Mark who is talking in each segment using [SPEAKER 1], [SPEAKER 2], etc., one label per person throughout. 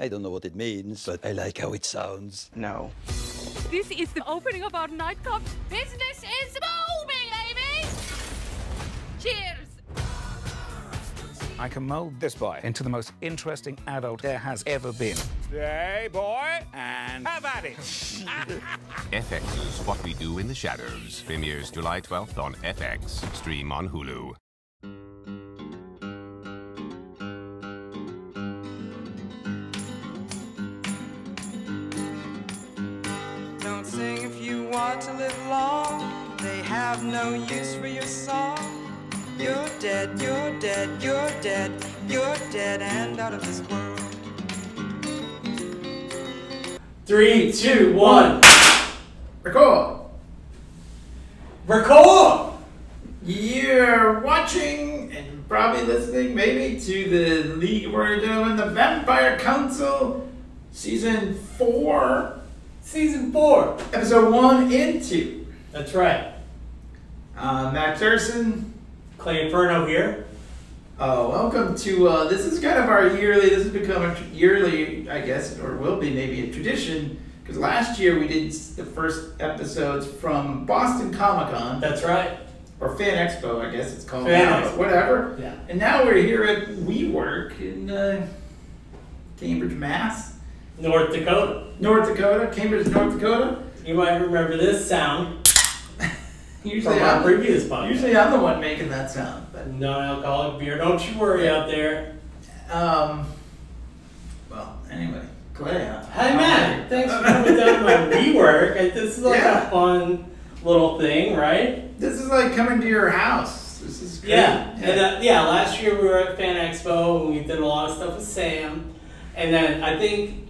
[SPEAKER 1] I don't know what it means, but I like how it sounds.
[SPEAKER 2] No.
[SPEAKER 3] This is the opening of our nightclub. Business is booming, baby! Cheers!
[SPEAKER 4] I can mold this boy into the most interesting adult there has ever been. Hey, boy, and have at it.
[SPEAKER 5] FX's What We Do in the Shadows premieres July 12th on FX. Stream on Hulu.
[SPEAKER 6] Don't sing if you want to live long. They have no use for your song. You're dead, you're dead, you're dead, you're dead and out of this world.
[SPEAKER 7] 3, 2, 1.
[SPEAKER 8] Record!
[SPEAKER 7] Record!
[SPEAKER 8] You're watching and probably listening maybe to the league we're doing, the Vampire Council, Season 4.
[SPEAKER 7] Season 4.
[SPEAKER 8] Episode 1 and 2.
[SPEAKER 7] That's right.
[SPEAKER 8] Max Erson.
[SPEAKER 7] Clay Inferno here.
[SPEAKER 8] Welcome to, this is kind of our yearly, this has become a yearly, I guess, or will be maybe a tradition, because last year we did the first episodes from Boston Comic-Con.
[SPEAKER 7] That's right.
[SPEAKER 8] Or Fan Expo, I guess it's called
[SPEAKER 7] Fan
[SPEAKER 8] now,
[SPEAKER 7] Expo.
[SPEAKER 8] whatever.
[SPEAKER 7] Yeah.
[SPEAKER 8] And now we're here at WeWork in Cambridge, Mass.
[SPEAKER 7] North Dakota.
[SPEAKER 8] Cambridge, North Dakota.
[SPEAKER 7] You might remember this sound
[SPEAKER 8] Usually
[SPEAKER 7] from our previous podcast.
[SPEAKER 8] Usually I'm the one making that sound. But
[SPEAKER 7] non-alcoholic beer. Don't you worry out there.
[SPEAKER 8] well, anyway, Clay.
[SPEAKER 7] Hey man, thanks for coming down to my WeWork. This is like a fun little thing, right?
[SPEAKER 8] This is like coming to your house. This is great.
[SPEAKER 7] Yeah. And last year we were at Fan Expo and we did a lot of stuff with Sam. And then I think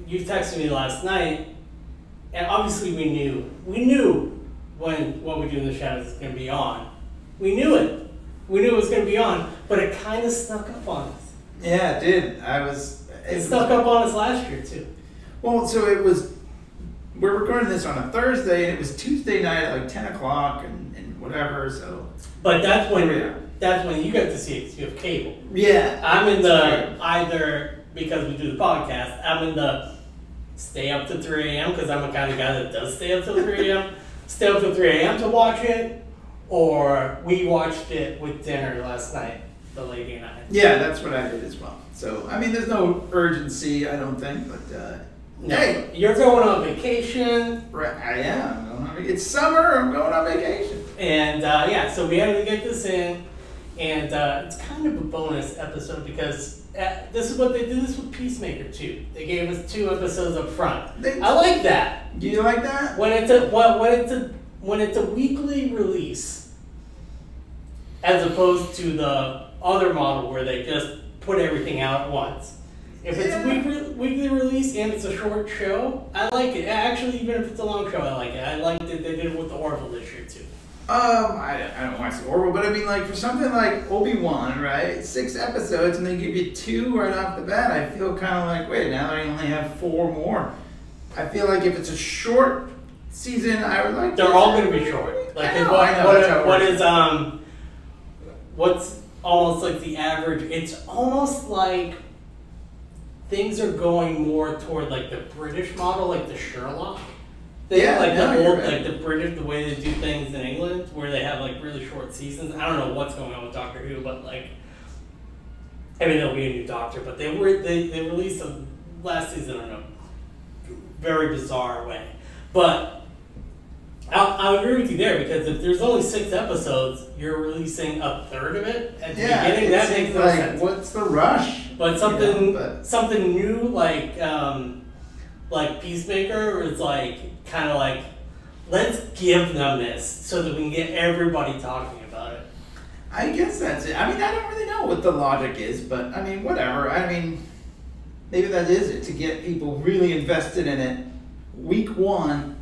[SPEAKER 7] you texted me last night, and obviously we knew when What We Do in the Shadows is going to be on. We knew it. We knew it was going to be on, but it kind of snuck up on us.
[SPEAKER 8] Yeah, it did.
[SPEAKER 7] It snuck up on us last year too.
[SPEAKER 8] Well, so it was. We're recording this on a Thursday, and it was Tuesday night at like 10 o'clock and whatever. So.
[SPEAKER 7] But that's when you got to see it because you have cable.
[SPEAKER 8] Yeah.
[SPEAKER 7] I'm in the either because we do the podcast. I'm in the stay up to 3 a.m. because I'm the kind of guy that does stay up till 3 a.m. Stay up till 3 a.m. to watch it, or we watched it with dinner last night, the lady and I.
[SPEAKER 8] Yeah, that's what I did as well. So I mean, there's no urgency, I don't think, but
[SPEAKER 7] no,
[SPEAKER 8] hey,
[SPEAKER 7] you're going on vacation.
[SPEAKER 8] Right, I am. It's summer. I'm going on vacation.
[SPEAKER 7] And so we had to get this in, and it's kind of a bonus episode because this is what they did this with Peacemaker too. They gave us 2 episodes up front. I like that.
[SPEAKER 8] Do you like that?
[SPEAKER 7] When it's a weekly release, as opposed to the other model where they just put everything out at once. If it's a weekly release and it's a short show, I like it. Actually, even if it's a long show, I like it. I liked it. They did it with the Orville this year too.
[SPEAKER 8] I don't watch the Orville, but I mean, like for something like Obi-Wan, right? 6 episodes, and they give you 2 right off the bat. I feel kind of like, wait, now they only have 4 more. I feel like if it's a short season, I would like.
[SPEAKER 7] They're all going to be short. Like
[SPEAKER 8] I know,
[SPEAKER 7] what's almost like the average? It's almost like things are going more toward like the British model, like the Sherlock. The British, the way they do things in England, where they have like really short seasons. I don't know what's going on with Doctor Who, but like, I mean, there'll be a new Doctor, but they released them last season in a very bizarre way. But I'll agree with you there, because if there's only 6 episodes, you're releasing a third of it at the beginning. That makes no sense.
[SPEAKER 8] What's the rush?
[SPEAKER 7] But something new like Peacemaker is like kind of like, let's give them this so that we can get everybody talking about it.
[SPEAKER 8] I guess that's it. I mean, I don't really know what the logic is, but I mean, whatever. I mean, maybe that is it, to get people really invested in it week 1,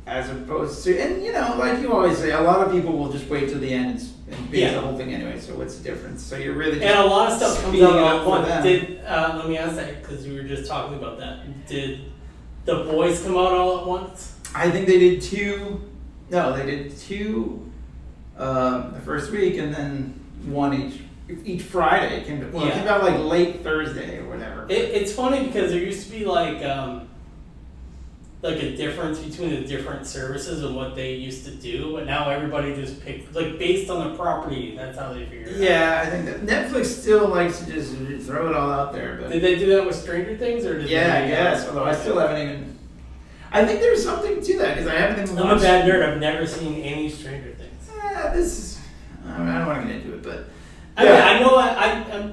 [SPEAKER 8] as opposed to, and you know, like you always say, a lot of people will just wait till the end and binge the whole thing anyway. So what's the difference? So you're really just
[SPEAKER 7] and a lot of stuff comes out at once. Let me ask that, because you were just talking about that. Did The Boys come out all at once?
[SPEAKER 8] I think they did 2. No, they did 2 the first week, and then one each Friday. It came out like late Thursday or whatever.
[SPEAKER 7] It's funny because there used to be like a difference between the different services and what they used to do, but now everybody just picks, like, based on the property, that's how they figure it out.
[SPEAKER 8] Yeah, I think that Netflix still likes to just throw it all out there. But
[SPEAKER 7] did they do that with Stranger Things, or did
[SPEAKER 8] yeah,
[SPEAKER 7] they?
[SPEAKER 8] yes. Although I still haven't even. I think there's something to that because I haven't even watched.
[SPEAKER 7] I'm a bad nerd. I've never seen any Stranger Things.
[SPEAKER 8] This is. I don't want to get into it, but.
[SPEAKER 7] I mean, I know.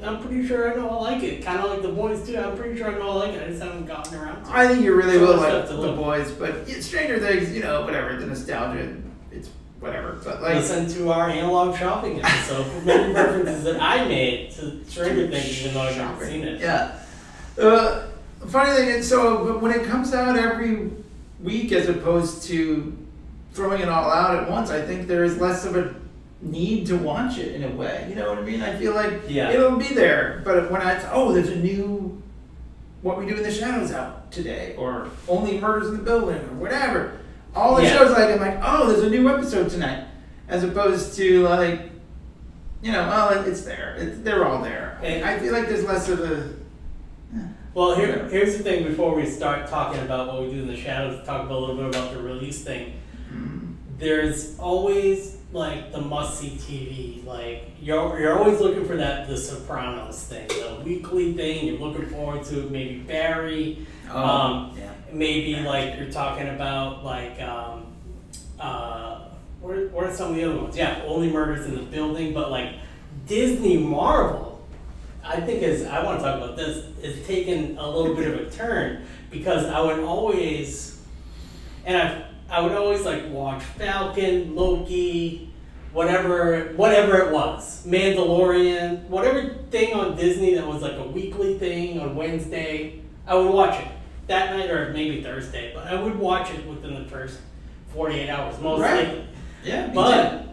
[SPEAKER 7] I'm pretty sure I know I like it. Kind of like The Boys too. I'm pretty sure I know I like it. I just haven't gotten around to it.
[SPEAKER 8] I think you really will like The Boys, but Stranger Things, whatever, the nostalgia, it's whatever. But like,
[SPEAKER 7] listen to our analog shopping episode for many references that I made to Stranger Things, even though I've never seen it.
[SPEAKER 8] Yeah. Funny thing is, but when it comes out every week as opposed to throwing it all out at once, I think there is less of a need to watch it in a way. You know what I mean? I feel like it'll be there, but when there's a new What We Do in the Shadows out today, or Only Murders in the Building, or whatever. All the shows, like, I'm like, there's a new episode tonight, as opposed to like, it's there. They're all there. And I feel like there's less of a.
[SPEAKER 7] Well, here's the thing. Before we start talking about What We Do in the Shadows, talk a little bit about the release thing. There's always like the must-see TV. Like you're always looking for the Sopranos thing, the weekly thing. You're looking forward to maybe Barry. Maybe like you're talking about like what are some of the other ones? Yeah, Only Murders in the Building. But like Disney Marvel, I think I want to talk about this, is taking a little bit of a turn, because I would always like watch Falcon, Loki, whatever it was, Mandalorian, whatever thing on Disney that was like a weekly thing on Wednesday, I would watch it that night or maybe Thursday, but I would watch it within the first 48 hours, most likely.
[SPEAKER 8] Yeah,
[SPEAKER 7] but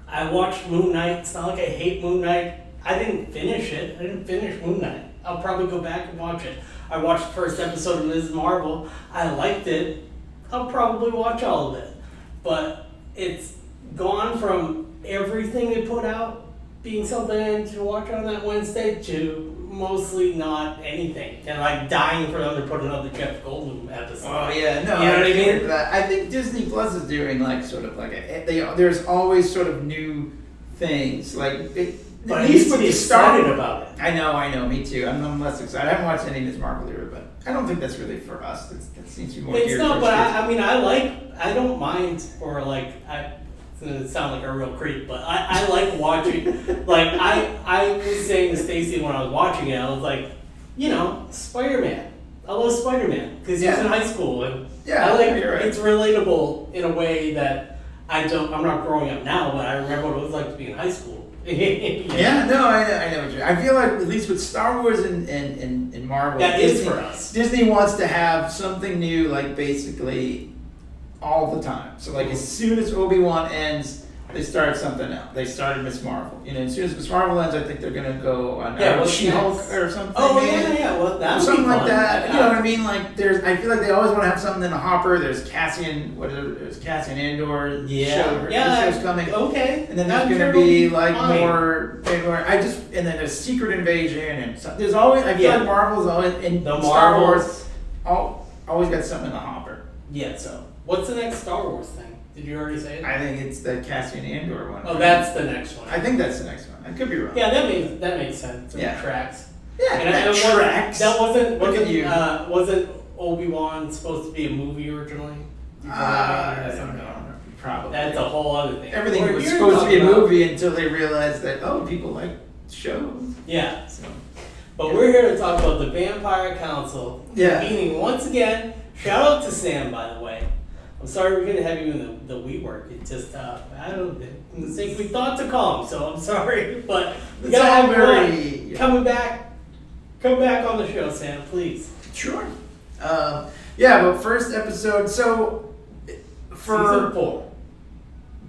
[SPEAKER 7] I watched Moon Knight. It's not like I hate Moon Knight. I didn't finish it. I didn't finish Moon Knight. I'll probably go back and watch it. I watched the first episode of Ms. Marvel. I liked it. I'll probably watch all of it. But it's gone from everything they put out being something to watch on that Wednesday to mostly not anything. And like dying for them to put another Jeff Goldblum episode.
[SPEAKER 8] Oh yeah, no,
[SPEAKER 7] you know what I mean?
[SPEAKER 8] I think Disney Plus is doing like sort of like there's always sort of new things like.
[SPEAKER 7] But at least with the
[SPEAKER 8] excited
[SPEAKER 7] about it.
[SPEAKER 8] I know, me too. I'm less excited. I haven't watched any of Ms. Marvel either, but I don't think that's really for us. That seems to be more
[SPEAKER 7] it's
[SPEAKER 8] geared
[SPEAKER 7] not,
[SPEAKER 8] towards
[SPEAKER 7] but
[SPEAKER 8] kids.
[SPEAKER 7] I don't mind, or like, it's gonna sound like a real creep, but I like watching, like, I was saying to Stacy when I was watching it, I was like, Spider-Man. I love Spider-Man, because he's in high school, and I like,
[SPEAKER 8] right.
[SPEAKER 7] It's relatable in a way that I'm not growing up now, but I remember what it was like to be in high school.
[SPEAKER 8] Yeah, no, I know what you're. I feel like at least with Star Wars and Marvel,
[SPEAKER 7] that
[SPEAKER 8] Disney,
[SPEAKER 7] is for us.
[SPEAKER 8] Disney wants to have something new, like basically all the time. So like as soon as Obi-Wan ends, they start something else. They started Ms. Marvel. As soon as Ms. Marvel ends, I think they're gonna go on She-Hulk or something.
[SPEAKER 7] Oh yeah. Well, that's
[SPEAKER 8] something like that.
[SPEAKER 7] Yeah.
[SPEAKER 8] You know what I mean? Like I feel like they always want to have something in the hopper. There's Cassian. There's Cassian Andor. The show's coming.
[SPEAKER 7] Okay.
[SPEAKER 8] And then there's gonna be like more. And then there's Secret Invasion and there's always. I feel like Marvel's always in Star Wars. Always got something in the hopper.
[SPEAKER 7] Yeah. So what's the next Star Wars thing? Did you already say it?
[SPEAKER 8] I think it's the Cassian Andor one.
[SPEAKER 7] Oh, that's the next one.
[SPEAKER 8] I think that's the next one. I could be wrong.
[SPEAKER 7] Yeah, that makes sense. It tracks.
[SPEAKER 8] Yeah,
[SPEAKER 7] and
[SPEAKER 8] tracks.
[SPEAKER 7] That wasn't Obi-Wan supposed to be a movie originally?
[SPEAKER 8] I don't know. Probably.
[SPEAKER 7] That's a whole other thing.
[SPEAKER 8] Everything was supposed to be a movie until they realized that people like shows.
[SPEAKER 7] Yeah. So. But we're here to talk about the Vampire Council convening once again. Shout out to Sam, by the way. I'm sorry we're gonna have you in the WeWork. It just I don't think we thought to call him, so I'm sorry, but we gotta have you coming back. Come back on the show, Sam, please.
[SPEAKER 8] Sure. But first episode. So for
[SPEAKER 7] Season 4.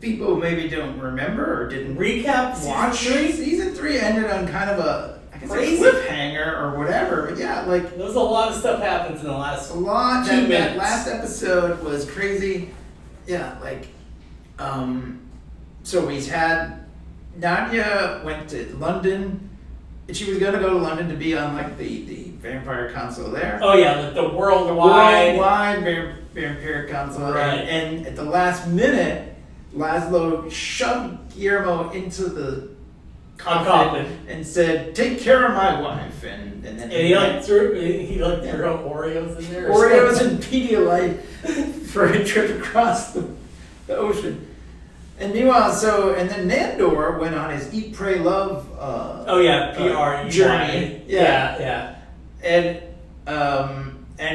[SPEAKER 8] People who maybe don't remember or didn't
[SPEAKER 7] watch
[SPEAKER 8] Season 3 ended on kind of a
[SPEAKER 7] crazy
[SPEAKER 8] cliffhanger or whatever, but there
[SPEAKER 7] was a lot of stuff happens in the last
[SPEAKER 8] 2 minutes.
[SPEAKER 7] That
[SPEAKER 8] last episode was crazy. Yeah, so he's had Nadia went to London. And she was gonna go to London to be on like the vampire council there.
[SPEAKER 7] Oh yeah, the worldwide
[SPEAKER 8] vampire council.
[SPEAKER 7] Right.
[SPEAKER 8] And at the last minute, Laszlo shoved Guillermo into the coffin and said, "Take care of my wife." And then
[SPEAKER 7] he threw Oreos in there.
[SPEAKER 8] Oreos and Pedialyte for a trip across the ocean. And meanwhile, and then Nandor went on his Eat, Pray, Love
[SPEAKER 7] PRE
[SPEAKER 8] journey.
[SPEAKER 7] Yeah.
[SPEAKER 8] And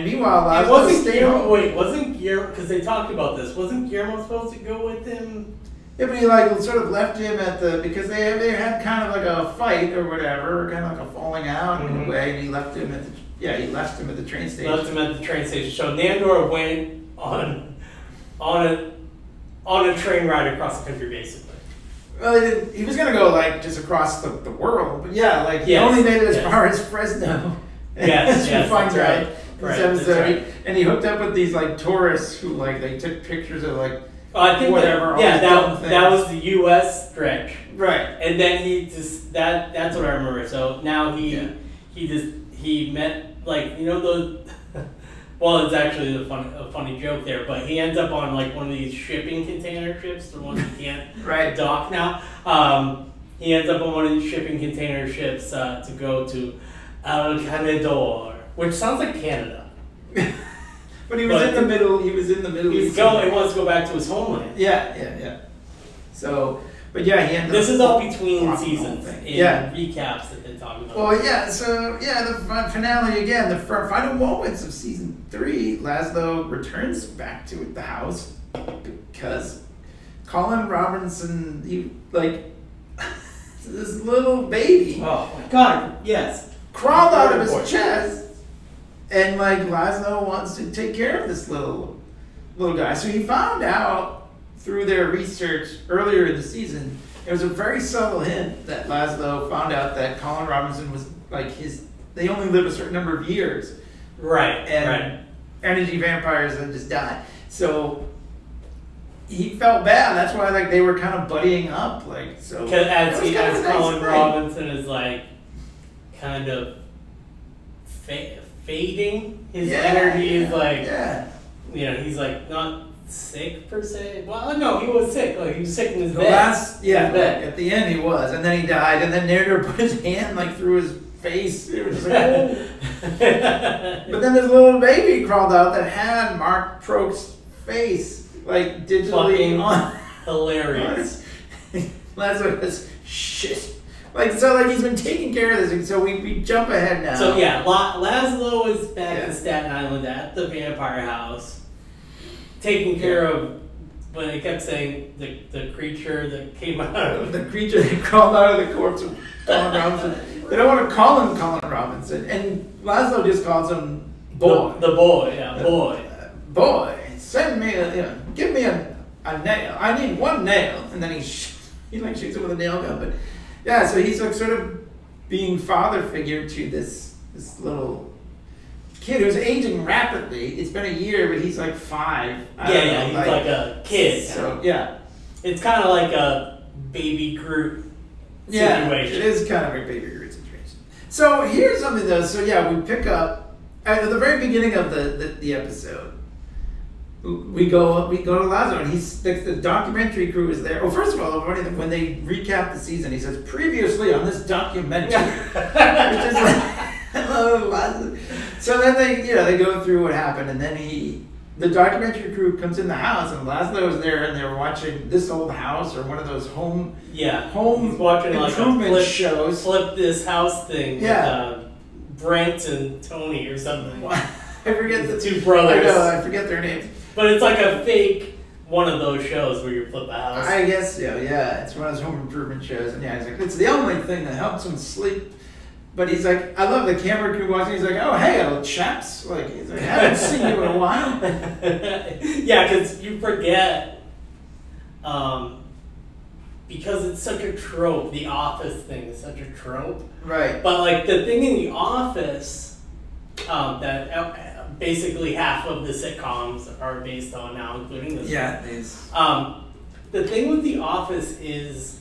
[SPEAKER 8] meanwhile,
[SPEAKER 7] it wasn't Guillermo. Wait, wasn't Guillermo? Because they talked about this. Wasn't Guillermo supposed to go with him?
[SPEAKER 8] Yeah, but he like sort of left him because they had kind of like a fight or whatever, kind of like a falling out in a way, and he left him at the train station.
[SPEAKER 7] Left him at the train station. So Nandor went on a train ride across the country, basically.
[SPEAKER 8] Well, he was gonna go like just across the world, but he only made it as far as Fresno.
[SPEAKER 7] Yes,
[SPEAKER 8] you find out
[SPEAKER 7] right,
[SPEAKER 8] episode, and he hooked up with these like tourists who like they took pictures of like
[SPEAKER 7] I think
[SPEAKER 8] whatever.
[SPEAKER 7] That was the U.S. stretch,
[SPEAKER 8] right?
[SPEAKER 7] And then he just that's what I remember. So now he met like those. Well, it's actually a funny joke there, but he ends up on like one of these shipping container ships, the ones you can't dock now. He ends up on one of these shipping container ships to go to El Canador, which sounds like Canada.
[SPEAKER 8] But he was in the middle. He was in the middle.
[SPEAKER 7] He wants to go back to his homeland.
[SPEAKER 8] Yeah. So, but he ended up.
[SPEAKER 7] This is all between seasons. Recaps that they're talking about.
[SPEAKER 8] Well, the finale again. The final moments of season 3. Laszlo returns back to the house because Colin Robinson, this little baby.
[SPEAKER 7] Oh my God! Yes.
[SPEAKER 8] Crawled out of his chest. And Laszlo wants to take care of this little guy. So he found out through their research earlier in the season, it was a very subtle hint that Laszlo found out that Colin Robinson was they only live a certain number of years.
[SPEAKER 7] Right.
[SPEAKER 8] And energy vampires that just die. So he felt bad. That's why they were kind of buddying up.
[SPEAKER 7] As Colin Robinson is kind of fading, his energy is he's not sick per se. Well, no, he was sick. He was sick in his bed.
[SPEAKER 8] At the end he was, and then he died, and then Nandor put his hand through his face. It was just oh. But then this little baby crawled out that had Mark Prok's face digitally on.
[SPEAKER 7] Hilarious.
[SPEAKER 8] Laszlo was shit. He's been taking care of this, so we jump ahead now.
[SPEAKER 7] So Laszlo is back in Staten Island at the vampire house, taking care of. But they kept saying the creature that came out of
[SPEAKER 8] the creature that crawled out of the corpse of Colin Robinson. They don't want to call him Colin Robinson, and Laszlo just calls him boy.
[SPEAKER 7] The boy, boy.
[SPEAKER 8] Boy, send me give me a nail. I need one nail, and then he shoots it with a nail gun, but. Yeah, so he's sort of being father figure to this little kid who's aging rapidly. It's been a year, but he's 5.
[SPEAKER 7] He's like a kid.
[SPEAKER 8] So yeah,
[SPEAKER 7] it's kind of like a baby Groot situation.
[SPEAKER 8] Yeah, it is kind of a baby Groot situation. So here's something though. So we pick up at the very beginning of the episode. We go to Laszlo, and the documentary crew is there. Well, first of all, when they recap the season, he says, "Previously on this documentary," which is hello, Laszlo. So then they go through what happened, and then the documentary crew comes in the house, and Laszlo is there, and they're watching This Old House or one of those home
[SPEAKER 7] He's watching
[SPEAKER 8] improvement shows.
[SPEAKER 7] Flip This House thing. With, Brent and Tony or something.
[SPEAKER 8] I forget the
[SPEAKER 7] 2 brothers.
[SPEAKER 8] I know, I forget their names.
[SPEAKER 7] But it's a fake one of those shows where you flip a house.
[SPEAKER 8] I guess so, yeah. It's one of those home improvement shows. And he's it's the only thing that helps him sleep. But he's I love the camera crew watching. He's oh, hey, old chaps. I haven't seen you in a while.
[SPEAKER 7] Yeah, because you forget, because it's such a trope. The Office thing is such a trope.
[SPEAKER 8] Right.
[SPEAKER 7] But the thing in The Office, that basically half of the sitcoms are based on now, including this.
[SPEAKER 8] Yeah, it is.
[SPEAKER 7] the thing with The Office is,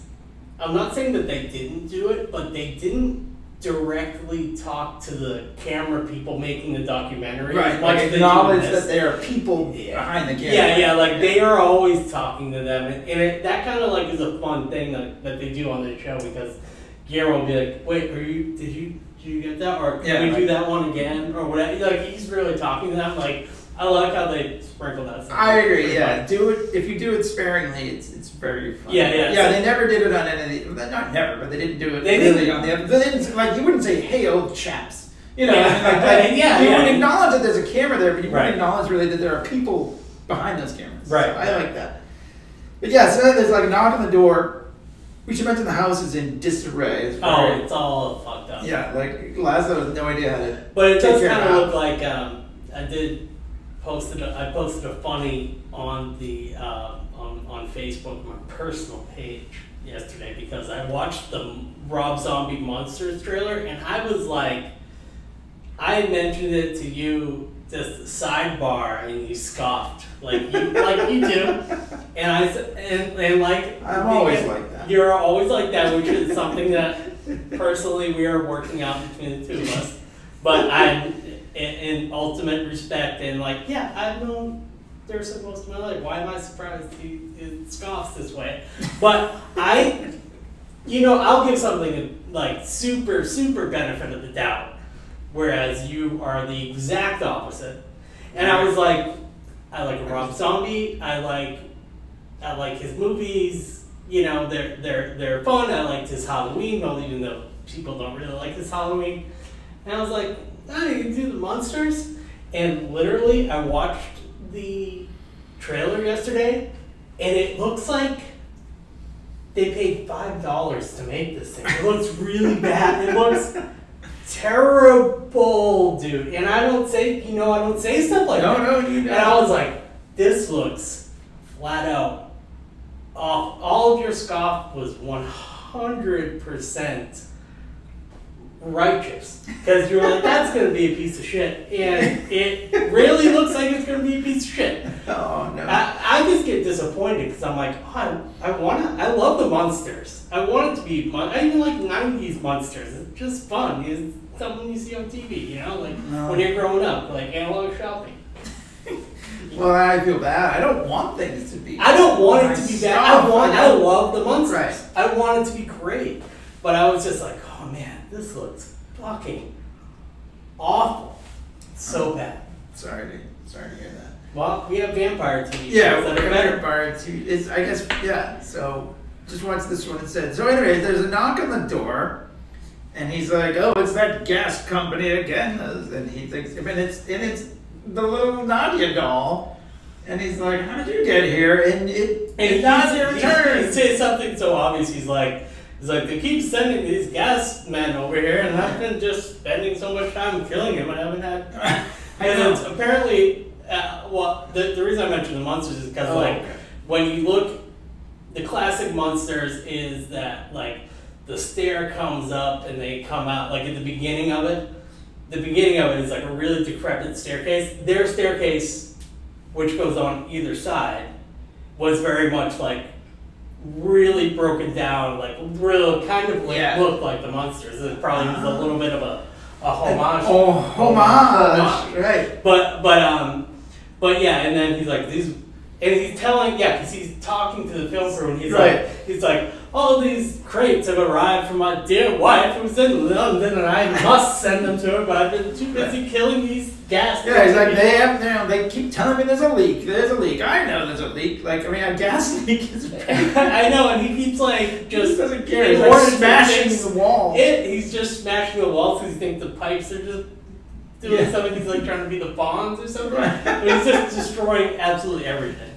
[SPEAKER 7] I'm not saying that they didn't do it, but they didn't directly talk to the camera people making the documentary.
[SPEAKER 8] Right, like acknowledge that there are people behind the camera.
[SPEAKER 7] Yeah, like they are always talking to them, and that kind of like is a fun thing that they do on the show, because Guillermo will be like, "Wait, did you get that? Or can we do that one again? Or whatever." Like he's really talking to them. Like I like how they sprinkle that stuff.
[SPEAKER 8] I agree. Yeah, do it if you do it sparingly. It's very fun.
[SPEAKER 7] Yeah.
[SPEAKER 8] So they never did it on any of the. Not never, but they didn't do it really on the other. They didn't, like you wouldn't say, "Hey, old chaps." You know, you would acknowledge that there's a camera there, but you wouldn't acknowledge really that there are people behind those cameras.
[SPEAKER 7] Right.
[SPEAKER 8] So I like that. But yeah, so then there's like a knock on the door. We should mention the house is in disarray.
[SPEAKER 7] It's all fucked up.
[SPEAKER 8] Yeah, like Laszlo has no idea how to.
[SPEAKER 7] But it does kind of look like I posted a funny on the on Facebook, my personal page yesterday, because I watched the Rob Zombie Monsters trailer, and I was like, I mentioned it to you just sidebar, and you scoffed like you do, and I and like
[SPEAKER 8] I'm always like that.
[SPEAKER 7] You're always like that, which is something that personally we are working out between the two of us. But I'm in ultimate respect, and like, yeah, I've known Dursa most of my life. Why am I surprised he scoffs this way? But I'll give something like super benefit of the doubt, whereas you are the exact opposite. And I was like, I like Rob Zombie. I like his movies. You know, they're fun. I liked his Halloween, even though people don't really like his Halloween. And I was like, oh, you can do the monsters? And literally, I watched the trailer yesterday, and it looks like they paid $5 to make this thing. It looks really bad. It looks terrible, dude. And I don't say stuff like that.
[SPEAKER 8] No, you don't.
[SPEAKER 7] And I was like, this looks flat out off. All of your scoff was 100% righteous, because you were like, that's going to be a piece of shit, and it really looks like it's going to be a piece of shit.
[SPEAKER 8] Oh no!
[SPEAKER 7] I just get disappointed, because I'm like, oh, I love the monsters. I want it to be fun. I even like 90s monsters. It's just fun. It's something you see on TV, when you're growing up, like Analog Shopping.
[SPEAKER 8] Well, I feel bad. I don't want things to be.
[SPEAKER 7] I don't want it to be bad. I love the monsters.
[SPEAKER 8] Right.
[SPEAKER 7] I want it to be great, but I was just like, oh man, this looks fucking awful. So bad.
[SPEAKER 8] Sorry to hear that.
[SPEAKER 7] Well, we have vampire TV shows
[SPEAKER 8] Yeah,
[SPEAKER 7] that are better.
[SPEAKER 8] vampire TV. I guess, yeah. So just watch this one instead. So anyway, there's a knock on the door, and he's like, "Oh, it's that gas company again," and he thinks, it's the little Nadia doll, and he's like, "How did you get here?" And Nadia returns.
[SPEAKER 7] He says something so obvious. He's like, they keep sending these gas men over here, and I've been just spending so much time killing him, and I haven't had. And it's apparently, the reason I mentioned the monsters is because when you look, the classic monsters is that the stair comes up and they come out at the beginning of it. The beginning of it is like a really decrepit staircase. Their staircase, which goes on either side, was very much really broken down, looked like the monsters. It probably was a little bit of a homage.
[SPEAKER 8] Homage, right?
[SPEAKER 7] But yeah, and then he's like these, and he's telling, because he's talking to the film crew, and he's like, all these crates have arrived from my dear wife who's in London, and I must send them to her, but I've been too busy killing these gas.
[SPEAKER 8] Yeah, he's like, they keep telling me there's a leak. There's a leak. I know there's a leak. A gas leak is bad.
[SPEAKER 7] I know, and he keeps just
[SPEAKER 8] he doesn't care. He's smashing the wall.
[SPEAKER 7] He's just smashing the walls because he thinks the pipes are just doing something. He's trying to be the Fonz or something. But he's just destroying absolutely everything.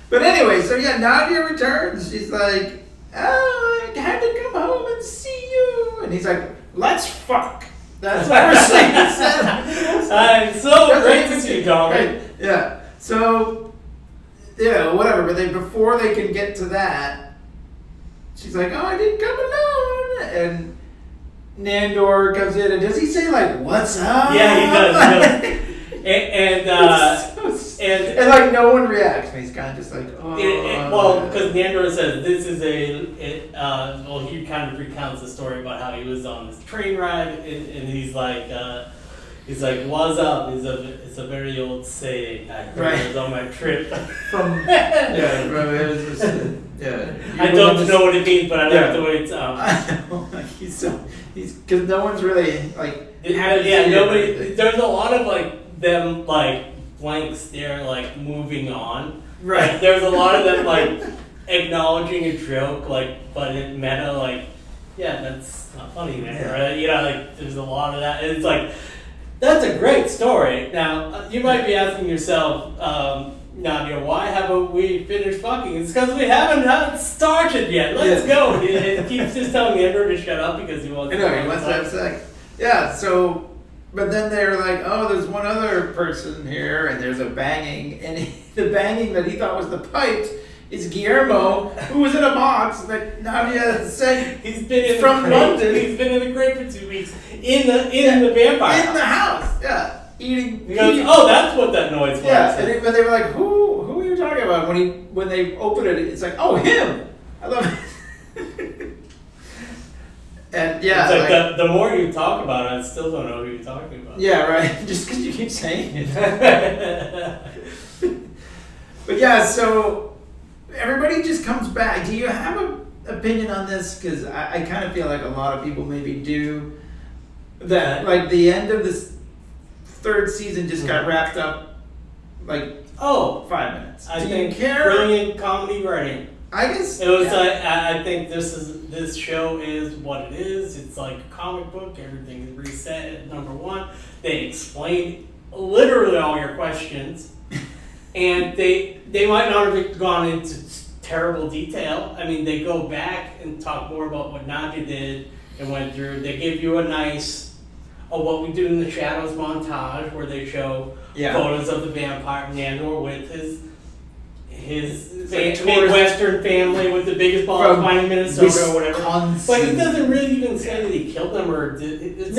[SPEAKER 8] But anyway, so Nadia returns. She's like, "Oh, I had to come home and see you," and he's like, "Let's fuck." That's what we're saying.
[SPEAKER 7] I'm so great to see you, dog.
[SPEAKER 8] Right. Yeah. So, whatever. But before they can get to that, she's like, "Oh, I didn't come alone." And Nandor comes in, and does he say "What's up"?
[SPEAKER 7] Yeah, he does. And
[SPEAKER 8] it's so and like no one reacts. And he's kind of just like, oh.
[SPEAKER 7] Well, because Nandor says this is well, he kind of recounts the story about how he was on this train ride, and he's like, "What's up?" It's a very old saying. I heard it was on my trip from.
[SPEAKER 8] It was just,
[SPEAKER 7] I don't know what it means, but I like the way it's.
[SPEAKER 8] He's because no one's really like.
[SPEAKER 7] Nobody. There's a lot of like them like blank stare, like moving on.
[SPEAKER 8] Right.
[SPEAKER 7] Like, there's a lot of them like acknowledging a joke, like, but it meta, like, yeah, that's not funny, man.
[SPEAKER 8] Yeah.
[SPEAKER 7] Right? You know, like, there's a lot of that. And it's like, that's a great story. Now, you might be asking yourself, Nadia, why haven't we finished fucking? It's because we haven't started yet. Let's go. And he keeps just telling Andrew to shut up because he wants.
[SPEAKER 8] I know he wants to have sex. Yeah. So, but then they're like, oh, there's one other person here, and there's a banging, and the banging that he thought was the pipes is Guillermo, who was in a box that Nadia said
[SPEAKER 7] he's been
[SPEAKER 8] from London.
[SPEAKER 7] He's been in the crate for 2 weeks in the vampire
[SPEAKER 8] in the house. Yeah, eating.
[SPEAKER 7] He goes, oh, that's what that noise was.
[SPEAKER 8] Yeah, but they were like, who are you talking about? When they opened it, it's like, oh, him. I love it. And yeah,
[SPEAKER 7] it's like the more you talk about it, I still don't know who you're talking about.
[SPEAKER 8] Yeah, right. Just because you keep saying it. But yeah, so everybody just comes back. Do you have an opinion on this? Because I kind of feel like a lot of people maybe do. That like the end of this third season just got wrapped up like 5 minutes.
[SPEAKER 7] I
[SPEAKER 8] do
[SPEAKER 7] think
[SPEAKER 8] you care?
[SPEAKER 7] Brilliant comedy writing.
[SPEAKER 8] I guess
[SPEAKER 7] it was like I think this show is what it is. It's like a comic book. Everything is reset at number 1. They explain literally all your questions, and they might not have gone into terrible detail. I mean, they go back and talk more about what Nadia did and went through. They give you a nice what we do in the shadows montage where they show photos of the vampire Nandor with his Midwestern family with the biggest ball of twine in Minnesota or whatever. But he doesn't really even say that he killed them or did. You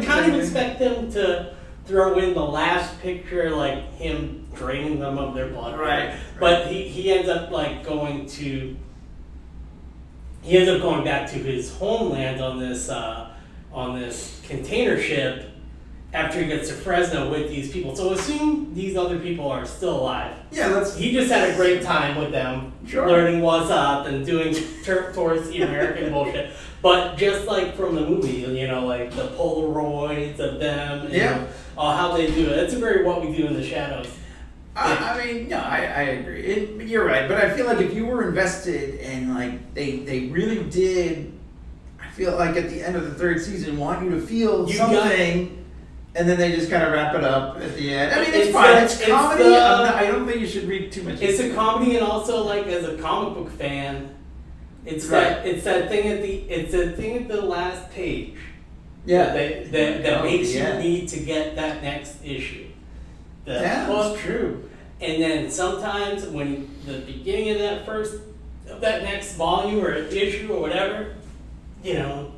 [SPEAKER 7] kind of expect them to throw in the last picture, like him draining them of their blood.
[SPEAKER 8] Right.
[SPEAKER 7] But he ends up like going back to his homeland on this container ship after he gets to Fresno with these people. So assume these other people are still alive.
[SPEAKER 8] Yeah,
[SPEAKER 7] he just had a great time with them, learning what's up and doing touristy American bullshit. But just like from the movie, you know, like the Polaroids of them, and how they do it. It's very what we do in the shadows.
[SPEAKER 8] I mean, no, I agree. You're right, but I feel like if you were invested and like they really did, I feel like at the end of the third season want you to feel something. And then they just kind of wrap it up at the end. I mean, it's fine. It's comedy. I don't think you should read too much.
[SPEAKER 7] It's a comedy, and also like as a comic book fan, it's that thing at the last page.
[SPEAKER 8] Yeah.
[SPEAKER 7] That makes you need to get that next issue.
[SPEAKER 8] That's true.
[SPEAKER 7] And then sometimes when the beginning of that next volume or issue or whatever, you know,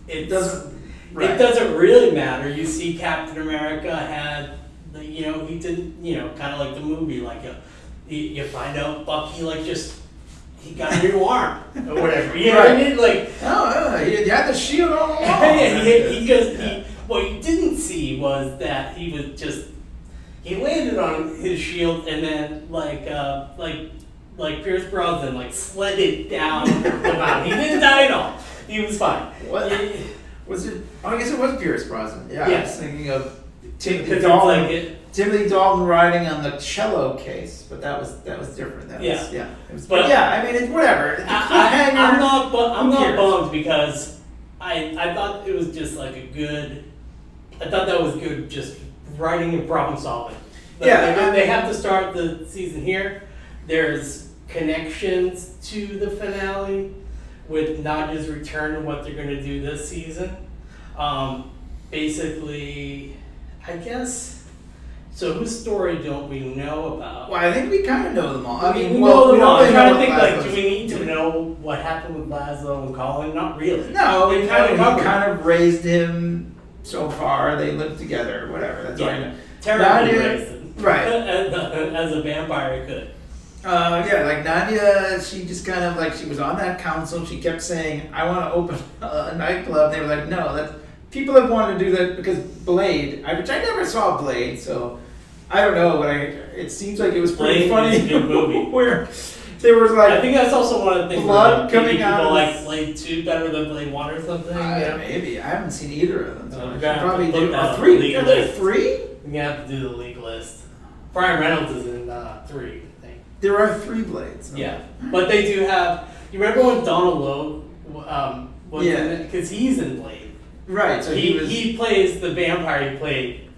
[SPEAKER 7] it doesn't. Right. It doesn't really matter. You see Captain America had, he didn't, kind of like the movie, like you find out Bucky, like he got a new arm or whatever. You know what I mean? Like,
[SPEAKER 8] he had the shield all along.
[SPEAKER 7] What you didn't see was that he landed on his shield and then like Pierce Brosnan, like slid it down the mountain. He didn't die at all. He was fine.
[SPEAKER 8] What? Was it? Oh, I guess it was Pierce Brosnan. Yeah, I was thinking of Timothy Dalton riding on the cello case, but that was different. I mean, it's whatever.
[SPEAKER 7] I'm not bummed because I thought it was just like I thought that was good, just writing and problem solving. They have to start the season here. There's connections to the finale with Nadia's return and what they're going to do this season. Basically, I guess, so whose story don't we know about?
[SPEAKER 8] Well, I think we kind of know them all.
[SPEAKER 7] I mean, we know them all. I'm trying to think, like, do we need to know what happened with Laszlo and Colin? Not really.
[SPEAKER 8] No, we kind of raised him so far. They lived together, whatever. That's all I know.
[SPEAKER 7] Terribly raised him.
[SPEAKER 8] Right.
[SPEAKER 7] as a vampire could.
[SPEAKER 8] Yeah, like Nadia, she just kind of like, she was on that council. She kept saying, I want to open a nightclub. They were like, no, that's, people have wanted to do that because Blade, which I never saw Blade, so I don't know, but it seems like it was pretty
[SPEAKER 7] Blade
[SPEAKER 8] funny.
[SPEAKER 7] is a good movie.
[SPEAKER 8] Where there was like,
[SPEAKER 7] I think that's also one of the things
[SPEAKER 8] blood
[SPEAKER 7] where
[SPEAKER 8] coming
[SPEAKER 7] people
[SPEAKER 8] out of
[SPEAKER 7] like Blade 2 better than Blade 1 or something. Yeah.
[SPEAKER 8] maybe. I haven't seen either of them. So I should
[SPEAKER 7] gotta
[SPEAKER 8] probably
[SPEAKER 7] put
[SPEAKER 8] do
[SPEAKER 7] that on the
[SPEAKER 8] three.
[SPEAKER 7] legal
[SPEAKER 8] Are there
[SPEAKER 7] list.
[SPEAKER 8] 3?
[SPEAKER 7] You have to do the league list. Brian Reynolds is in 3, I think.
[SPEAKER 8] There are 3 Blades. Okay.
[SPEAKER 7] Yeah, but they do have. You remember when Donald Logue was
[SPEAKER 8] Yeah.
[SPEAKER 7] in it? Because he's in Blade.
[SPEAKER 8] Right, so
[SPEAKER 7] He plays the vampire he played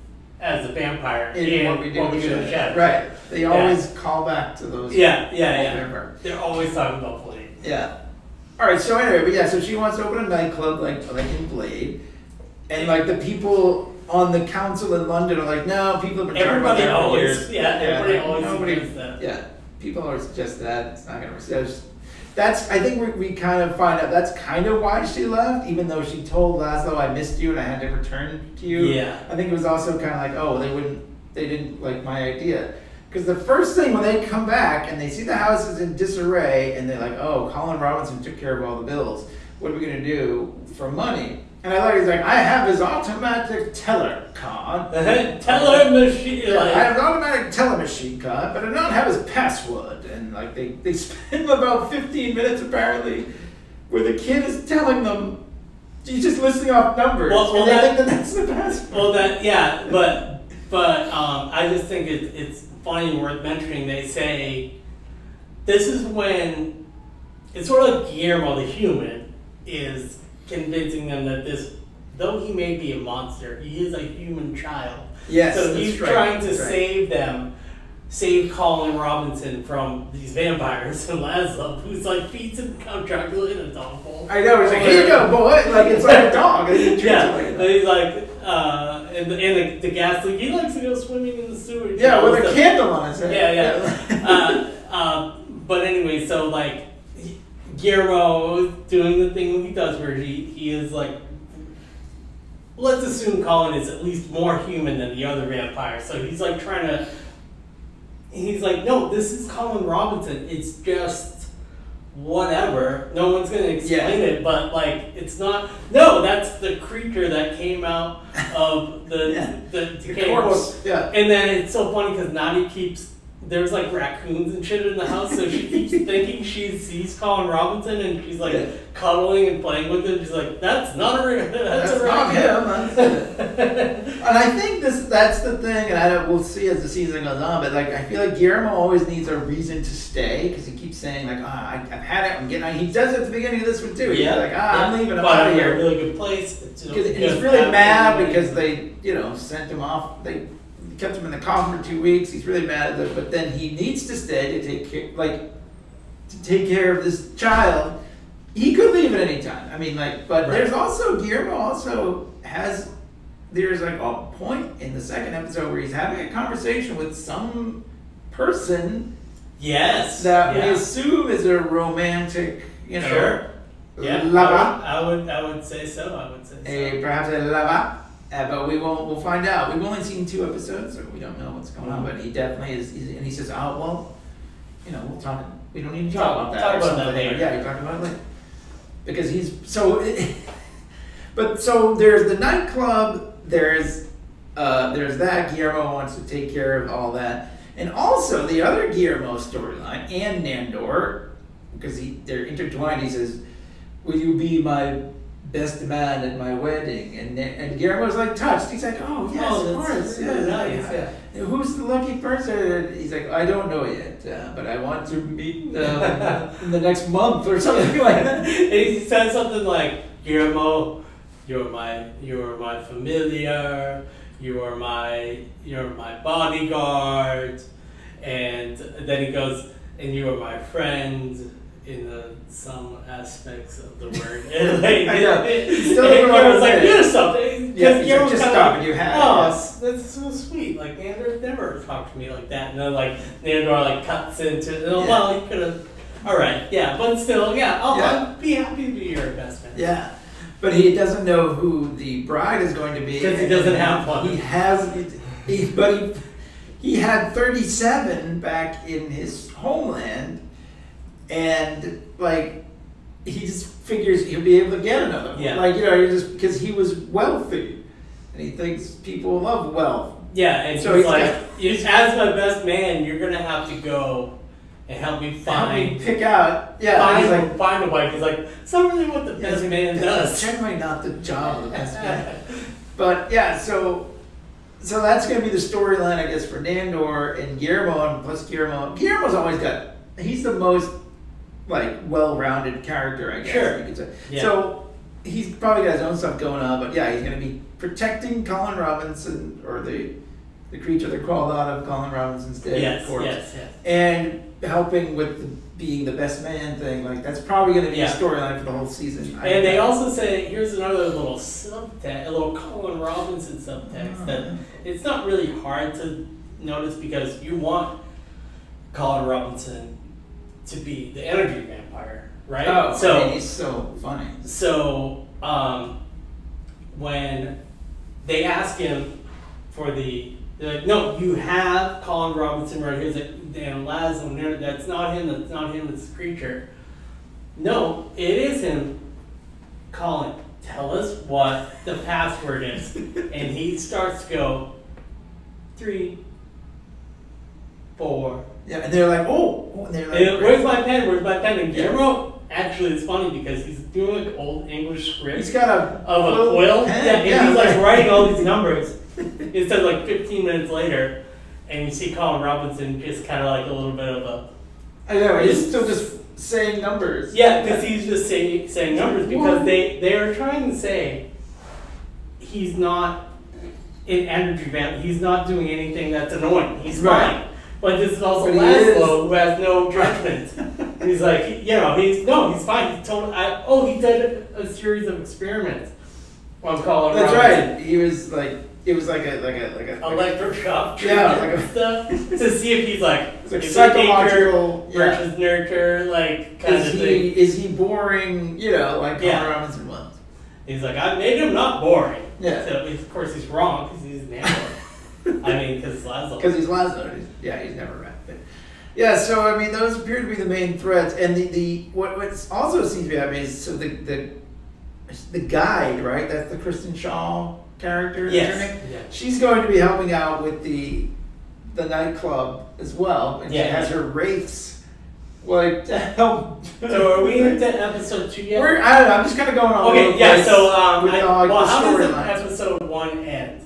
[SPEAKER 7] as a vampire
[SPEAKER 8] in What We Do in the Shadows. Right. They always call back to those.
[SPEAKER 7] Yeah.
[SPEAKER 8] Remember.
[SPEAKER 7] They're always talking about Blade.
[SPEAKER 8] Yeah. All right. So anyway, but yeah. So she wants to open a nightclub like in Blade, and like the people on the council in London are like, no, people have been talking about
[SPEAKER 7] Everybody
[SPEAKER 8] that for
[SPEAKER 7] always,
[SPEAKER 8] years.
[SPEAKER 7] everybody always
[SPEAKER 8] nobody-
[SPEAKER 7] suggests that.
[SPEAKER 8] Yeah. People always suggest that. It's not gonna. That's. I think we kind of find out that's kind of why she left, even though she told Laszlo, I missed you and I had to return to you.
[SPEAKER 7] Yeah.
[SPEAKER 8] I think it was also kind of like, oh, they didn't like my idea. Because the first thing when they come back and they see the house is in disarray and they're like, oh, Colin Robinson took care of all the bills. What are we going to do for money? And I like, he's like, I have his automatic teller card.
[SPEAKER 7] Teller machine.
[SPEAKER 8] I have an automatic teller machine card, but I don't have his password. And like they spend about 15 minutes apparently where the kid is telling them, he's just listing off numbers.
[SPEAKER 7] Well,
[SPEAKER 8] and they think that that's the password.
[SPEAKER 7] Well, but I just think it's funny and worth mentioning. They say this is when it's sort of like Guillermo the human is convincing them that this, though he may be a monster, he is a human child.
[SPEAKER 8] Yes,
[SPEAKER 7] so
[SPEAKER 8] that's
[SPEAKER 7] he's
[SPEAKER 8] right,
[SPEAKER 7] trying to
[SPEAKER 8] that's right.
[SPEAKER 7] save them, save Colin Robinson from these vampires. And Laszlo, who's like feeds him Count Dracula in a dog bowl.
[SPEAKER 8] I know, he's like, here you go, boy. Like, it's like a dog. And he treats
[SPEAKER 7] Yeah,
[SPEAKER 8] it like
[SPEAKER 7] and he's like, and the gas leak, he likes to go swimming in the sewage.
[SPEAKER 8] yeah, with a
[SPEAKER 7] So-
[SPEAKER 8] candle on his head.
[SPEAKER 7] Yeah. But anyway, so like Guillermo doing the thing he does where he is like, let's assume Colin is at least more human than the other vampires. So he's like he's like, no, this is Colin Robinson. It's just whatever. No one's gonna explain it, but like it's not. No, that's the creature that came out of the decaying
[SPEAKER 8] corpse.
[SPEAKER 7] corpse.
[SPEAKER 8] Yeah.
[SPEAKER 7] And then it's so funny because Nadia keeps. There's like raccoons and shit in the house, so she keeps thinking she sees Colin Robinson, and she's like cuddling and playing with him. She's like, "That's not a
[SPEAKER 8] That's not him. And I think that's the thing, and we'll see as the season goes on. But like, I feel like Guillermo always needs a reason to stay because he keeps saying like, I've had it. I'm getting. He does it at the beginning of this one too. He's like, I'm leaving. I'm out of here.
[SPEAKER 7] A really good place.
[SPEAKER 8] And he's really mad because they, sent him off. They kept him in the coffin for 2 weeks. He's really mad at them, but then he needs to stay to take care of this child. He could leave at any time. I mean, but there's also Guillermo also has. There's like a point in the second episode where he's having a conversation with some person.
[SPEAKER 7] Yes.
[SPEAKER 8] That we assume is a romantic,
[SPEAKER 7] Sure. Yeah.
[SPEAKER 8] lover.
[SPEAKER 7] I would say so. I would say so.
[SPEAKER 8] Perhaps a lover. But we'll find out. We've only seen 2 episodes, so we don't know what's going on. But he definitely is, and he says, "Oh well, we'll talk. We don't need to talk about that.
[SPEAKER 7] Talk
[SPEAKER 8] or
[SPEAKER 7] about that
[SPEAKER 8] something."
[SPEAKER 7] later.
[SPEAKER 8] Yeah, you talk about it later. Because he's so. But so there's the nightclub. There's that Guillermo wants to take care of all that, and also the other Guillermo storyline and Nandor, because they're intertwined. He says, "Will you be my best man at my wedding?" And Guillermo's like touched. He's like, "Oh yes, of course,
[SPEAKER 7] really nice,
[SPEAKER 8] yeah. Who's the lucky person?" He's like, "I don't know yet, but I want to meet them in the next month or something like that."
[SPEAKER 7] And he says something like, "Guillermo, you're my familiar. You're my bodyguard," and then he goes, "And you are my friend." In some aspects of the word, and Guillermo's like, "Do something."
[SPEAKER 8] Yeah, just stop it. You have.
[SPEAKER 7] Yes, that's so sweet. Like Nandor never talked to me like that, and then like Nandor cuts into, well, he could have. All right, yeah, but still, I'd be happy to be your best friend.
[SPEAKER 8] Yeah, but he doesn't know who the bride is going to be
[SPEAKER 7] Because he doesn't have one.
[SPEAKER 8] He has, he had 37 back in his homeland, and like he just figures he'll be able to get another one.
[SPEAKER 7] Yeah.
[SPEAKER 8] Like, you know, you're just because he was wealthy, and he thinks people love wealth.
[SPEAKER 7] Yeah, and
[SPEAKER 8] So
[SPEAKER 7] he's
[SPEAKER 8] he's
[SPEAKER 7] like,
[SPEAKER 8] got-
[SPEAKER 7] as my best man, you're gonna have to go and help me
[SPEAKER 8] Help me
[SPEAKER 7] find
[SPEAKER 8] pick out. Yeah, he's like,
[SPEAKER 7] find a wife. He's like, it's not really what the
[SPEAKER 8] yeah,
[SPEAKER 7] best man
[SPEAKER 8] that's
[SPEAKER 7] does.
[SPEAKER 8] generally not the job of the best man. But yeah, so that's gonna be the storyline, I guess, for Nandor and Guillermo, and plus Guillermo's always got. He's the most like well-rounded character, I guess
[SPEAKER 7] Sure.
[SPEAKER 8] you could say.
[SPEAKER 7] Yeah.
[SPEAKER 8] So he's probably got his own stuff going on, but yeah, he's gonna be protecting Colin Robinson, or the creature that crawled out of Colin Robinson's dead
[SPEAKER 7] Yes,
[SPEAKER 8] corpse,
[SPEAKER 7] yes, yes.
[SPEAKER 8] and helping with being the best man thing. Like that's probably gonna be
[SPEAKER 7] Yeah.
[SPEAKER 8] a storyline for the whole season.
[SPEAKER 7] And they also say, here's another little subtext, a little Colin Robinson subtext that it's not really hard to notice because you want Colin Robinson to be the energy vampire, right?
[SPEAKER 8] Oh,
[SPEAKER 7] so
[SPEAKER 8] I mean, he's so funny.
[SPEAKER 7] So when they ask him for they're like, no, you have Colin Robinson right here. He's like, damn, Laszlo, no, that's not him, it's the creature. No, it is him. Colin, tell us what the password is. And he starts to go, 3, 4.
[SPEAKER 8] Yeah, and they're like, oh, and they're like,
[SPEAKER 7] And where's my pen? Where's my pen? And Guillermo, actually, it's funny because he's doing like old English script
[SPEAKER 8] he's got
[SPEAKER 7] of a quill.
[SPEAKER 8] pen.
[SPEAKER 7] Yeah, and
[SPEAKER 8] Yeah,
[SPEAKER 7] he's like
[SPEAKER 8] like-
[SPEAKER 7] writing all these numbers. Instead, like 15 minutes later, and you see Colin Robinson just kind of like a little bit of a
[SPEAKER 8] I know, he's still just saying numbers.
[SPEAKER 7] yeah, because he's just saying numbers because
[SPEAKER 8] What?
[SPEAKER 7] they are trying to say he's not an energy vamp. He's not doing anything that's annoying. He's
[SPEAKER 8] Right.
[SPEAKER 7] fine. But this is also
[SPEAKER 8] But he is.
[SPEAKER 7] Laszlo who has no judgment. And he's like, he's fine. He did a series of experiments on Colin
[SPEAKER 8] That's
[SPEAKER 7] Robinson.
[SPEAKER 8] right. He was like, it was like a
[SPEAKER 7] Electroshock
[SPEAKER 8] Yeah,
[SPEAKER 7] treatment
[SPEAKER 8] like a-
[SPEAKER 7] and stuff to see if he's like,
[SPEAKER 8] it's like
[SPEAKER 7] is it
[SPEAKER 8] psychological.
[SPEAKER 7] nature versus nurture, like kind of thing.
[SPEAKER 8] Is he boring? You know, like Colin
[SPEAKER 7] Yeah.
[SPEAKER 8] Robinson was.
[SPEAKER 7] He's like, I made him not boring.
[SPEAKER 8] Yeah.
[SPEAKER 7] So of course he's wrong because he's Nandor. I mean, because Laszlo.
[SPEAKER 8] Because he's Laszlo. He's never rat. But yeah, so I mean, those appear to be the main threats, and what also seems to be happening is so the guide, right? That's the Kristen Shaw character. is
[SPEAKER 7] Yes.
[SPEAKER 8] her name?
[SPEAKER 7] Yeah.
[SPEAKER 8] She's going to be helping out with the nightclub as well, and
[SPEAKER 7] Yeah.
[SPEAKER 8] she has her wraiths like to help.
[SPEAKER 7] So are we into episode 2 yet?
[SPEAKER 8] I don't know. I'm just kind of going on.
[SPEAKER 7] Okay, yeah. So
[SPEAKER 8] with all, like, the
[SPEAKER 7] how does
[SPEAKER 8] storylines.
[SPEAKER 7] episode 1 end?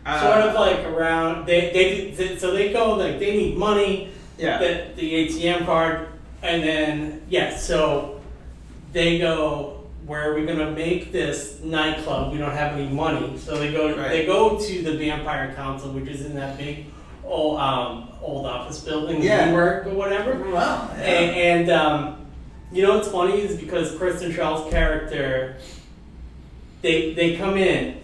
[SPEAKER 7] Sort of like around they go like they need money.
[SPEAKER 8] Yeah.
[SPEAKER 7] The ATM card, and then so they go, where are we gonna make this nightclub? We don't have any money, so they go
[SPEAKER 8] Right.
[SPEAKER 7] they go to the Vampire Council, which is in that big old office building,
[SPEAKER 8] Yeah.
[SPEAKER 7] WeWork or whatever.
[SPEAKER 8] Wow. Yeah.
[SPEAKER 7] And you know what's funny is because Kristen Shaw's character, they come in,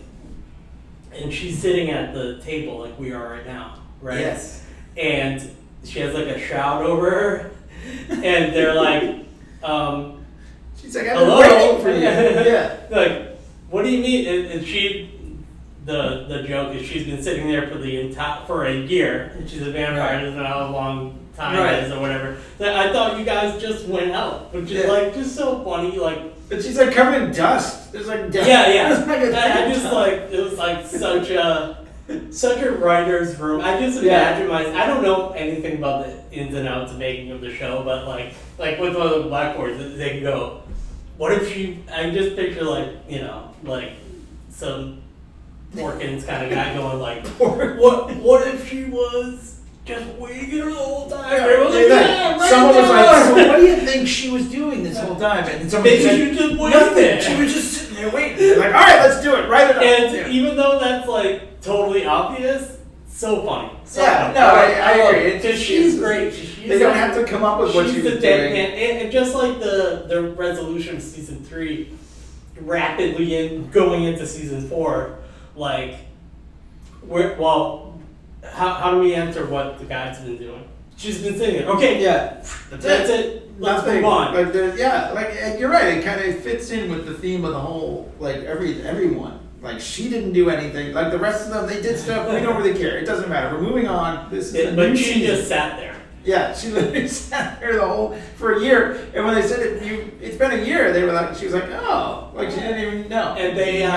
[SPEAKER 7] and she's sitting at the table like we are right now, right?
[SPEAKER 8] Yes.
[SPEAKER 7] And she has like a shout over her, and they're like,
[SPEAKER 8] She's like, I've
[SPEAKER 7] hello?
[SPEAKER 8] been waiting for you. Yeah.
[SPEAKER 7] like, what do you mean? And she, the joke is she's been sitting there for a year, and she's a vampire,
[SPEAKER 8] Right.
[SPEAKER 7] doesn't know how long time
[SPEAKER 8] Right.
[SPEAKER 7] it is or whatever. So I thought you guys just went out, which is
[SPEAKER 8] Yeah.
[SPEAKER 7] like just so funny, like.
[SPEAKER 8] But she's like covered in dust. There's like dust.
[SPEAKER 7] Yeah.
[SPEAKER 8] There's like a
[SPEAKER 7] I just like it was like such a writer's room. I just imagine I don't know anything about the ins and outs of making of the show, but like with one of the blackboards, they can go, what if I just picture like some Porkins kind of guy going like, what if she was just waiting the whole time? Everyone's like, yeah, right
[SPEAKER 8] Someone was
[SPEAKER 7] there.
[SPEAKER 8] like, so what do you think she was doing this whole time? And somebody
[SPEAKER 7] Maybe
[SPEAKER 8] said,
[SPEAKER 7] she was just waiting
[SPEAKER 8] nothing.
[SPEAKER 7] there.
[SPEAKER 8] She was just sitting there waiting. They're like, all right, let's do it. Write it up.
[SPEAKER 7] And
[SPEAKER 8] Yeah.
[SPEAKER 7] even though that's like totally obvious, so funny. So
[SPEAKER 8] Yeah,
[SPEAKER 7] funny.
[SPEAKER 8] no, I
[SPEAKER 7] love
[SPEAKER 8] agree.
[SPEAKER 7] it. 'Cause she's great. She's
[SPEAKER 8] They don't
[SPEAKER 7] like-
[SPEAKER 8] have to come up with what
[SPEAKER 7] she's
[SPEAKER 8] she
[SPEAKER 7] the
[SPEAKER 8] was
[SPEAKER 7] deadpan,
[SPEAKER 8] doing.
[SPEAKER 7] and just like the resolution of season 3, rapidly going into season 4, like how do we answer what the guy's been doing? She's been sitting there. Okay,
[SPEAKER 8] Yeah.
[SPEAKER 7] that's it. Let's
[SPEAKER 8] Nothing.
[SPEAKER 7] move on.
[SPEAKER 8] Like, you're right. It kind of fits in with the theme of the whole, like everyone. like she didn't do anything. Like the rest of them, they did stuff. We don't really care. It doesn't matter. We're moving on. This is
[SPEAKER 7] But she just sat there.
[SPEAKER 8] Yeah, she literally sat there for a year. And when they said it's been a year, they were like, she was like, oh, like she didn't even know.
[SPEAKER 7] And they, they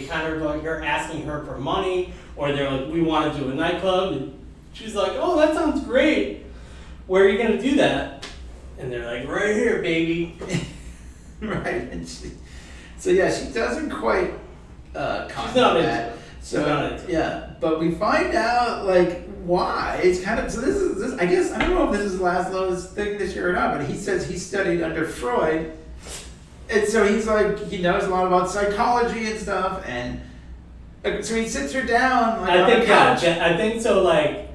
[SPEAKER 7] kind of like, you're asking her for money, or they're like, we want to do a nightclub. And she's like, oh, that sounds great. Where are you going to do that? And they're like, right here, baby.
[SPEAKER 8] Right. And she doesn't quite
[SPEAKER 7] she's not into it.
[SPEAKER 8] So yeah, but we find out like why. It's kind of this is I guess I don't know if this is Laszlo's thing this year or not, but he says he studied under Freud, and so he's like he knows a lot about psychology and stuff, and so he sits her down like on a couch.
[SPEAKER 7] I think so. Like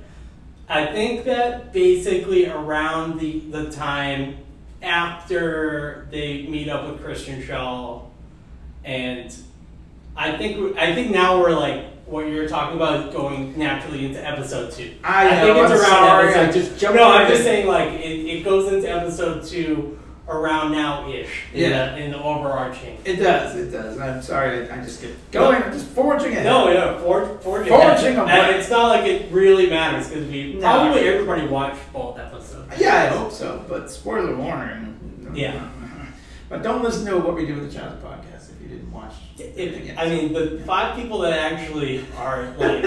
[SPEAKER 7] I think that basically around the time after they meet up with Christian Shaw, and I think now we're like what you're talking about is going naturally into episode 2. I think it's around episode 2. I'm just saying like it goes into episode 2 around now-ish in the overarching.
[SPEAKER 8] It does. I'm sorry, I just get going. I'm just forging it.
[SPEAKER 7] Forging and it's not like it really matters because probably everybody watched both episodes.
[SPEAKER 8] Yeah, I hope so. But spoiler warning.
[SPEAKER 7] Yeah.
[SPEAKER 8] But don't listen to What We Do with the Shadows podcast if you didn't watch.
[SPEAKER 7] The 5 people that actually are like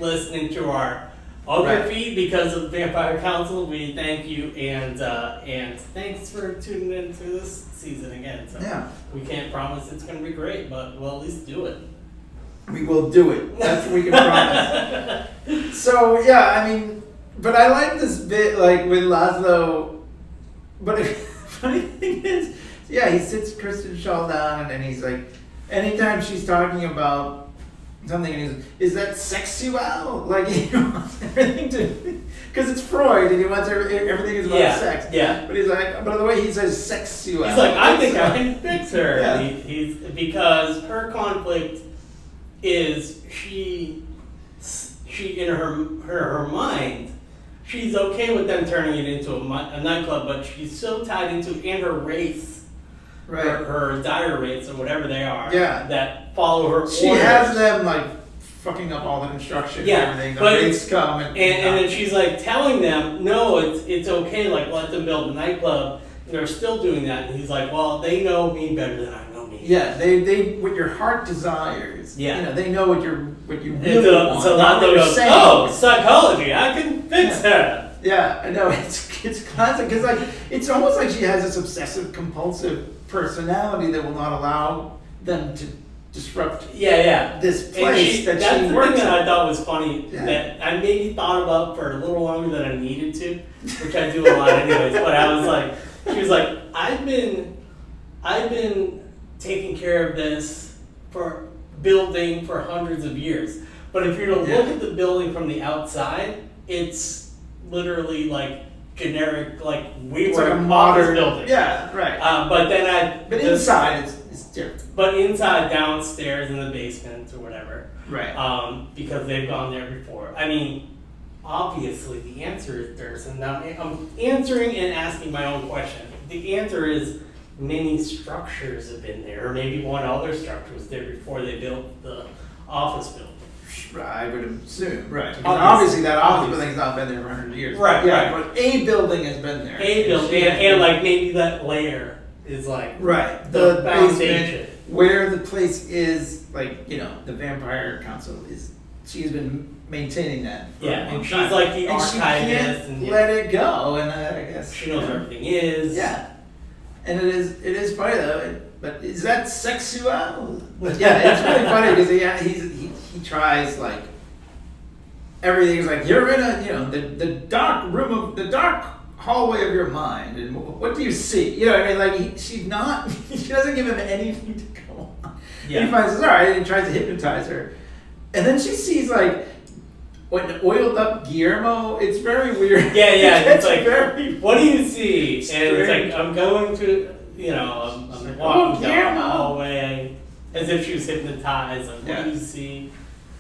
[SPEAKER 7] listening to our other feed because of Vampire Council, we thank you and thanks for tuning in to this season again. So we can't promise it's going to be great, but we'll at least do it.
[SPEAKER 8] We will do it. That's what we can promise. So yeah, I mean, but I like this bit like with Laszlo. But the funny thing is, he sits Kristen Shaw down and he's like, anytime she's talking about something, and he's, is that sexual? Like he wants everything to, because it's Freud and he wants everything is about sex. Yeah. But he's like, but the way he says sexual.
[SPEAKER 7] He's like, I think I can fix her. Yeah. He's because her conflict is she in her mind. She's okay with them turning it into a nightclub, but she's so tied into and her race, her dire rates or whatever they are, that follow her.
[SPEAKER 8] She has them like fucking up all the construction and everything. The rates come and
[SPEAKER 7] then she's like telling them, no, it's okay. Like let them build a nightclub. And they're still doing that, and he's like, well, they know me better than I know me.
[SPEAKER 8] Yeah, they what your heart desires. Yeah, you know, they know what you really want.
[SPEAKER 7] So Laszlo goes, oh, psychology, I can fix her.
[SPEAKER 8] Yeah, I know it's classic because like it's almost like she has this obsessive compulsive personality that will not allow them to disrupt. This place
[SPEAKER 7] that's the thing that I thought was funny that I maybe thought about for a little longer than I needed to, which I do a lot anyways. But I was like, she was like, I've been taking care of this for building for hundreds of years. But if you're to look at the building from the outside, it's literally like generic, like it's were like a modern building.
[SPEAKER 8] Yeah, right.
[SPEAKER 7] But
[SPEAKER 8] inside it's different.
[SPEAKER 7] But inside, downstairs in the basement or whatever.
[SPEAKER 8] Right.
[SPEAKER 7] Because they've gone there before. I mean, obviously the answer is there's, and now I'm answering and asking my own question. The answer is many structures have been there, or maybe one other structure was there before they built the office building.
[SPEAKER 8] I would assume, right. Obviously that office building's not been there for 100 years.
[SPEAKER 7] Right,
[SPEAKER 8] but a building has been there.
[SPEAKER 7] A building, and like maybe that layer is like
[SPEAKER 8] the
[SPEAKER 7] foundation.
[SPEAKER 8] Basement, where the place is, like, you know, the Vampire Council is, she's been maintaining that.
[SPEAKER 7] And she's like the archivist.
[SPEAKER 8] And let it go, and I guess
[SPEAKER 7] she knows where everything is.
[SPEAKER 8] Yeah. And it is funny though, but is that sexual? But yeah, it's really funny because he tries like everything's like you're in a, you know, the dark room of the dark hallway of your mind, and what do you see? You know what I mean? Like she doesn't give him anything to go on. Yeah. He finds all right, and he tries to hypnotize her, and then she sees like when oiled up Guillermo. It's very weird.
[SPEAKER 7] It's like very what do you see? Strange. And it's like I'm going to, you know, I'm walking down the hallway as if she was hypnotized. Like, what do you see?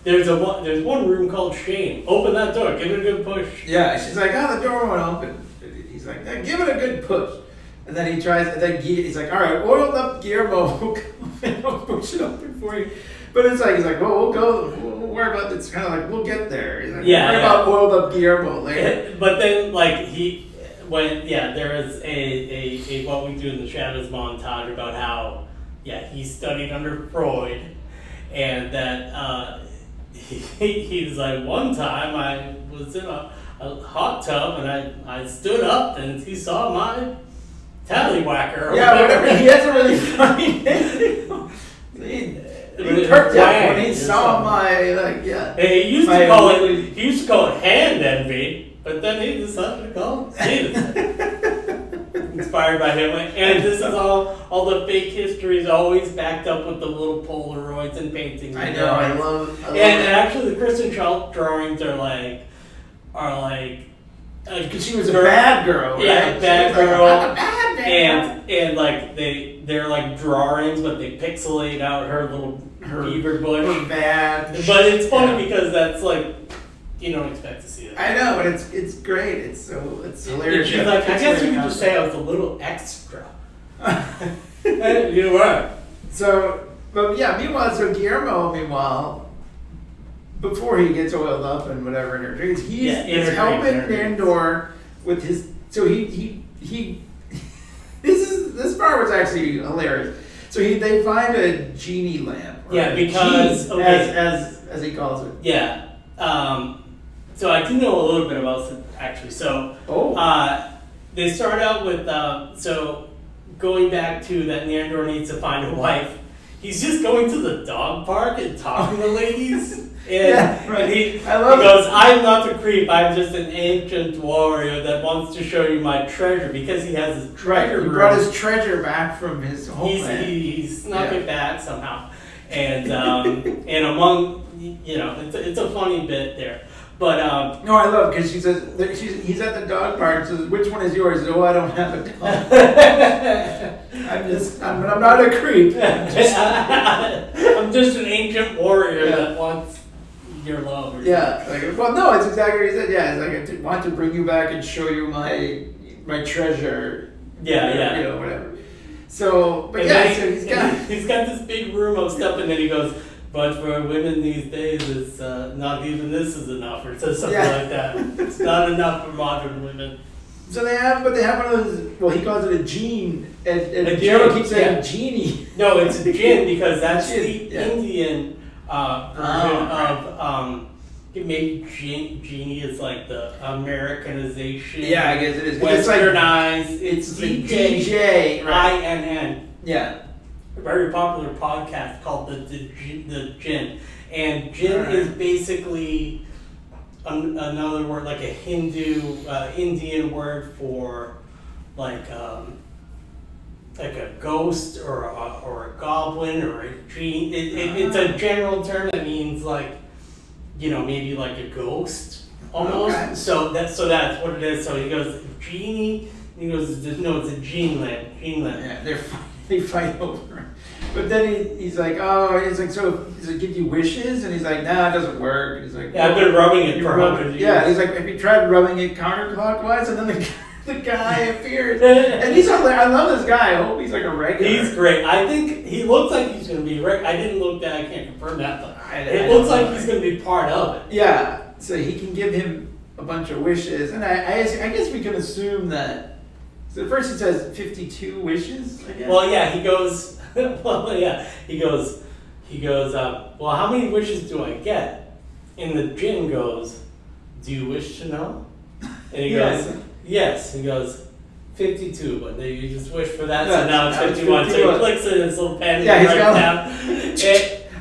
[SPEAKER 7] There's one room called shame. Open that door. Give it a good push.
[SPEAKER 8] Yeah, she's like, the door won't open. He's like, give it a good push. And then he tries. And then he's like, all right, oiled up Guillermo I'll push it open for you. But it's like, he's like, well, we'll go, we'll worry about, it's kind of like, we'll get there. He's like,
[SPEAKER 7] Yeah,
[SPEAKER 8] we'll worry about oiled up Guillermo later.
[SPEAKER 7] But then, like, there is a What We Do in the Shadows montage about how, he studied under Freud, and that he's like, one time I was in a hot tub and I stood up and he saw my tallywhacker.
[SPEAKER 8] Yeah, whatever. He has a really funny name. He perked up when he saw my, like,
[SPEAKER 7] He used to call it hand envy, but then he decided to call it Jesus. Inspired by him, and this is all the fake history is always backed up with the little Polaroids and paintings.
[SPEAKER 8] I know, I love
[SPEAKER 7] and
[SPEAKER 8] it.
[SPEAKER 7] actually, the Kristen Schaal drawings are like,
[SPEAKER 8] because she was a bad girl, right?
[SPEAKER 7] Yeah, bad
[SPEAKER 8] like,
[SPEAKER 7] girl.
[SPEAKER 8] I'm a bad girl.
[SPEAKER 7] And like they're like drawings, but they pixelate out her beaver bush.
[SPEAKER 8] Her bad.
[SPEAKER 7] But it's funny because that's like, you don't expect to see it.
[SPEAKER 8] I know, but it's great. It's hilarious.
[SPEAKER 7] She's like, I guess you could just say I was a little extra. You were.
[SPEAKER 8] So, but yeah, meanwhile, Guillermo, before he gets oiled up and whatever in her dreams, he's helping Nandor with his. So he this part was actually hilarious. So they find a genie lamp.
[SPEAKER 7] Yeah, because
[SPEAKER 8] genie, as he calls it.
[SPEAKER 7] Yeah. So I do know a little bit about it actually. So they start out with so going back to that Nandor needs to find a wife. He's just going to the dog park and talking to ladies. And he goes, I'm not the creep, I'm just an ancient warrior that wants to show you my treasure, because he has his treasure.
[SPEAKER 8] He brought his treasure back from his homeland.
[SPEAKER 7] He snuck it back somehow. And and among, it's a funny bit there. But
[SPEAKER 8] no, I love because she says he's at the dog park. Says, which one is yours? Oh, I don't have a dog. I'm not a creep.
[SPEAKER 7] I'm just an ancient warrior that wants your love. Or
[SPEAKER 8] something. Well, no, it's exactly what he said. Yeah, it's like I want to bring you back and show you my treasure. Whatever. So, but so
[SPEAKER 7] he's got this big room of stuff, and then he goes, but for women these days, it's not even this is enough, or says something like that. It's not enough for modern women.
[SPEAKER 8] So they have one of those. Well, he calls it a gene, and Joe keeps saying genie.
[SPEAKER 7] No, it's a gin because that's the Indian version of maybe genie is like the Americanization.
[SPEAKER 8] Yeah, I guess it is.
[SPEAKER 7] Westernized. It's
[SPEAKER 8] DJ
[SPEAKER 7] INN.
[SPEAKER 8] Yeah.
[SPEAKER 7] A very popular podcast called the Jinn, and Jinn is basically another word, like a Hindu Indian word for like a ghost or a goblin or a genie. It's a general term that means like maybe like a ghost almost. Okay. So that's what it is. So he goes genie. He goes no, it's a gene lamp.
[SPEAKER 8] Yeah, they fight over it. But then he's like, give you wishes? And he's like, nah, it doesn't work. And he's like,
[SPEAKER 7] I've been rubbing it for 100 years.
[SPEAKER 8] Yeah, he's like, have you tried rubbing it counterclockwise? And then the guy appears. And he's like, I love this guy. I hope he's like a regular.
[SPEAKER 7] He's great. I think he looks like he's going to be I didn't look that. I can't confirm that. But it looks like he's going to be part of it.
[SPEAKER 8] Yeah. So he can give him a bunch of wishes. And I guess we can assume that. So first he says 52 wishes, I guess.
[SPEAKER 7] Well, yeah, he goes. He goes. Well, how many wishes do I get? And the djinn goes, do you wish to know? And he goes, yes. He goes, 52, but you just wish for that, so now it's 51. So he clicks it in his little pen and writes down.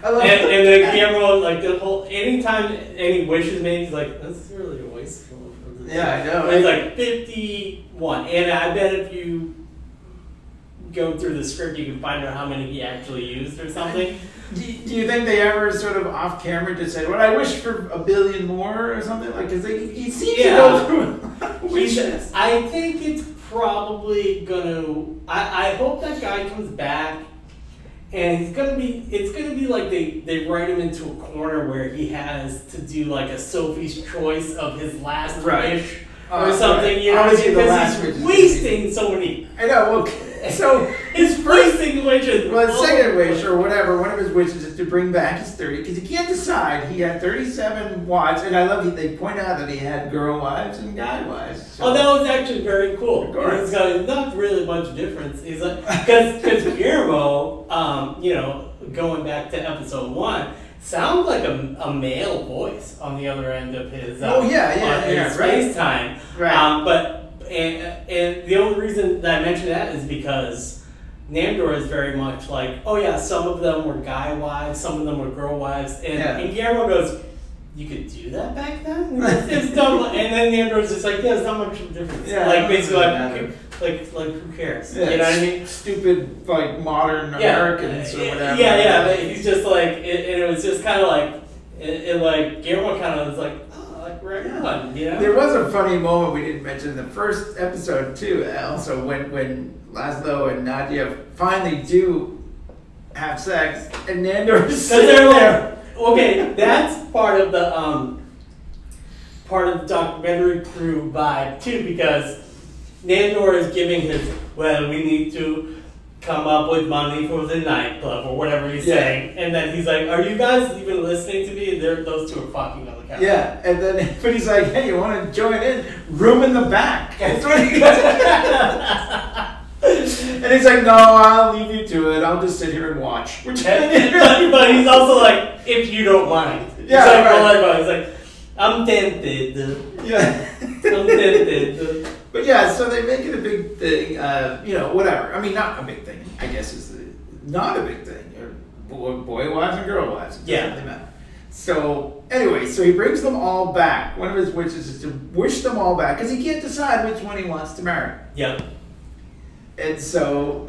[SPEAKER 7] And then Guillermo, like the whole, anytime any wish is made, he's like, that's really wasteful.
[SPEAKER 8] Yeah, I know.
[SPEAKER 7] It's like 51. And I bet if you go through the script, you can find out how many he actually used or something.
[SPEAKER 8] Do you think they ever sort of off camera just said, well, I wish for 1 billion more or something? Like, because he seems to go through wishes.
[SPEAKER 7] I think it's probably gonna, I hope that guy comes back and it's gonna be like they write him into a corner where he has to do like a Sophie's Choice of his last wish or something,
[SPEAKER 8] right.
[SPEAKER 7] Because he's wasting so many.
[SPEAKER 8] I know, well, So
[SPEAKER 7] his second wish is
[SPEAKER 8] well, his second wish or whatever, one of his wishes is to bring back his 30 because he can't decide. He had 37 wives, and I love they point out that he had girl wives and guy wives. So.
[SPEAKER 7] Oh, that was actually very cool. It's got not really much difference. He's like because Guillermo, you know, going back to episode 1. Sounds like a male voice on the other end of his space time.
[SPEAKER 8] Right.
[SPEAKER 7] But the only reason that I mention that is because Nandor is very much like, oh yeah, some of them were guy wives, some of them were girl wives, and Guillermo goes, you could do that back then? It's dumb. And then Nandor's just like, yeah, it's not much of a difference. Yeah, like basically like who cares?
[SPEAKER 8] Yeah,
[SPEAKER 7] you know what I mean?
[SPEAKER 8] Stupid like modern Americans or whatever.
[SPEAKER 7] Yeah. But he's just like, and it was just kind of like, like Guillermo kind of was like, oh, like right on, you know.
[SPEAKER 8] There was a funny moment we didn't mention in the first episode too. Also, when Laszlo and Nadia finally do have sex, and Nandor's sitting there.
[SPEAKER 7] Okay, that's part of the documentary crew vibe too, because Nandor is giving his, well, we need to come up with money for the nightclub or whatever he's saying, and then he's like, are you guys even listening to me? And those two are fucking on the couch.
[SPEAKER 8] Yeah, and then but he's like, hey, you want to join in? Room in the back. That's what he said. And he's like, no, I'll leave you to it. I'll just sit here and watch.
[SPEAKER 7] But he's also like, if you don't mind.
[SPEAKER 8] Yeah,
[SPEAKER 7] he's like, I'm tempted.
[SPEAKER 8] Yeah.
[SPEAKER 7] I'm tempted.
[SPEAKER 8] But yeah, so they make it a big thing. You know, whatever. I mean, not a big thing. I guess is not a big thing. Boy wives and girl wives. It doesn't really matter. So anyway, so he brings them all back. One of his wishes is to wish them all back because he can't decide which one he wants to marry.
[SPEAKER 7] Yep.
[SPEAKER 8] And so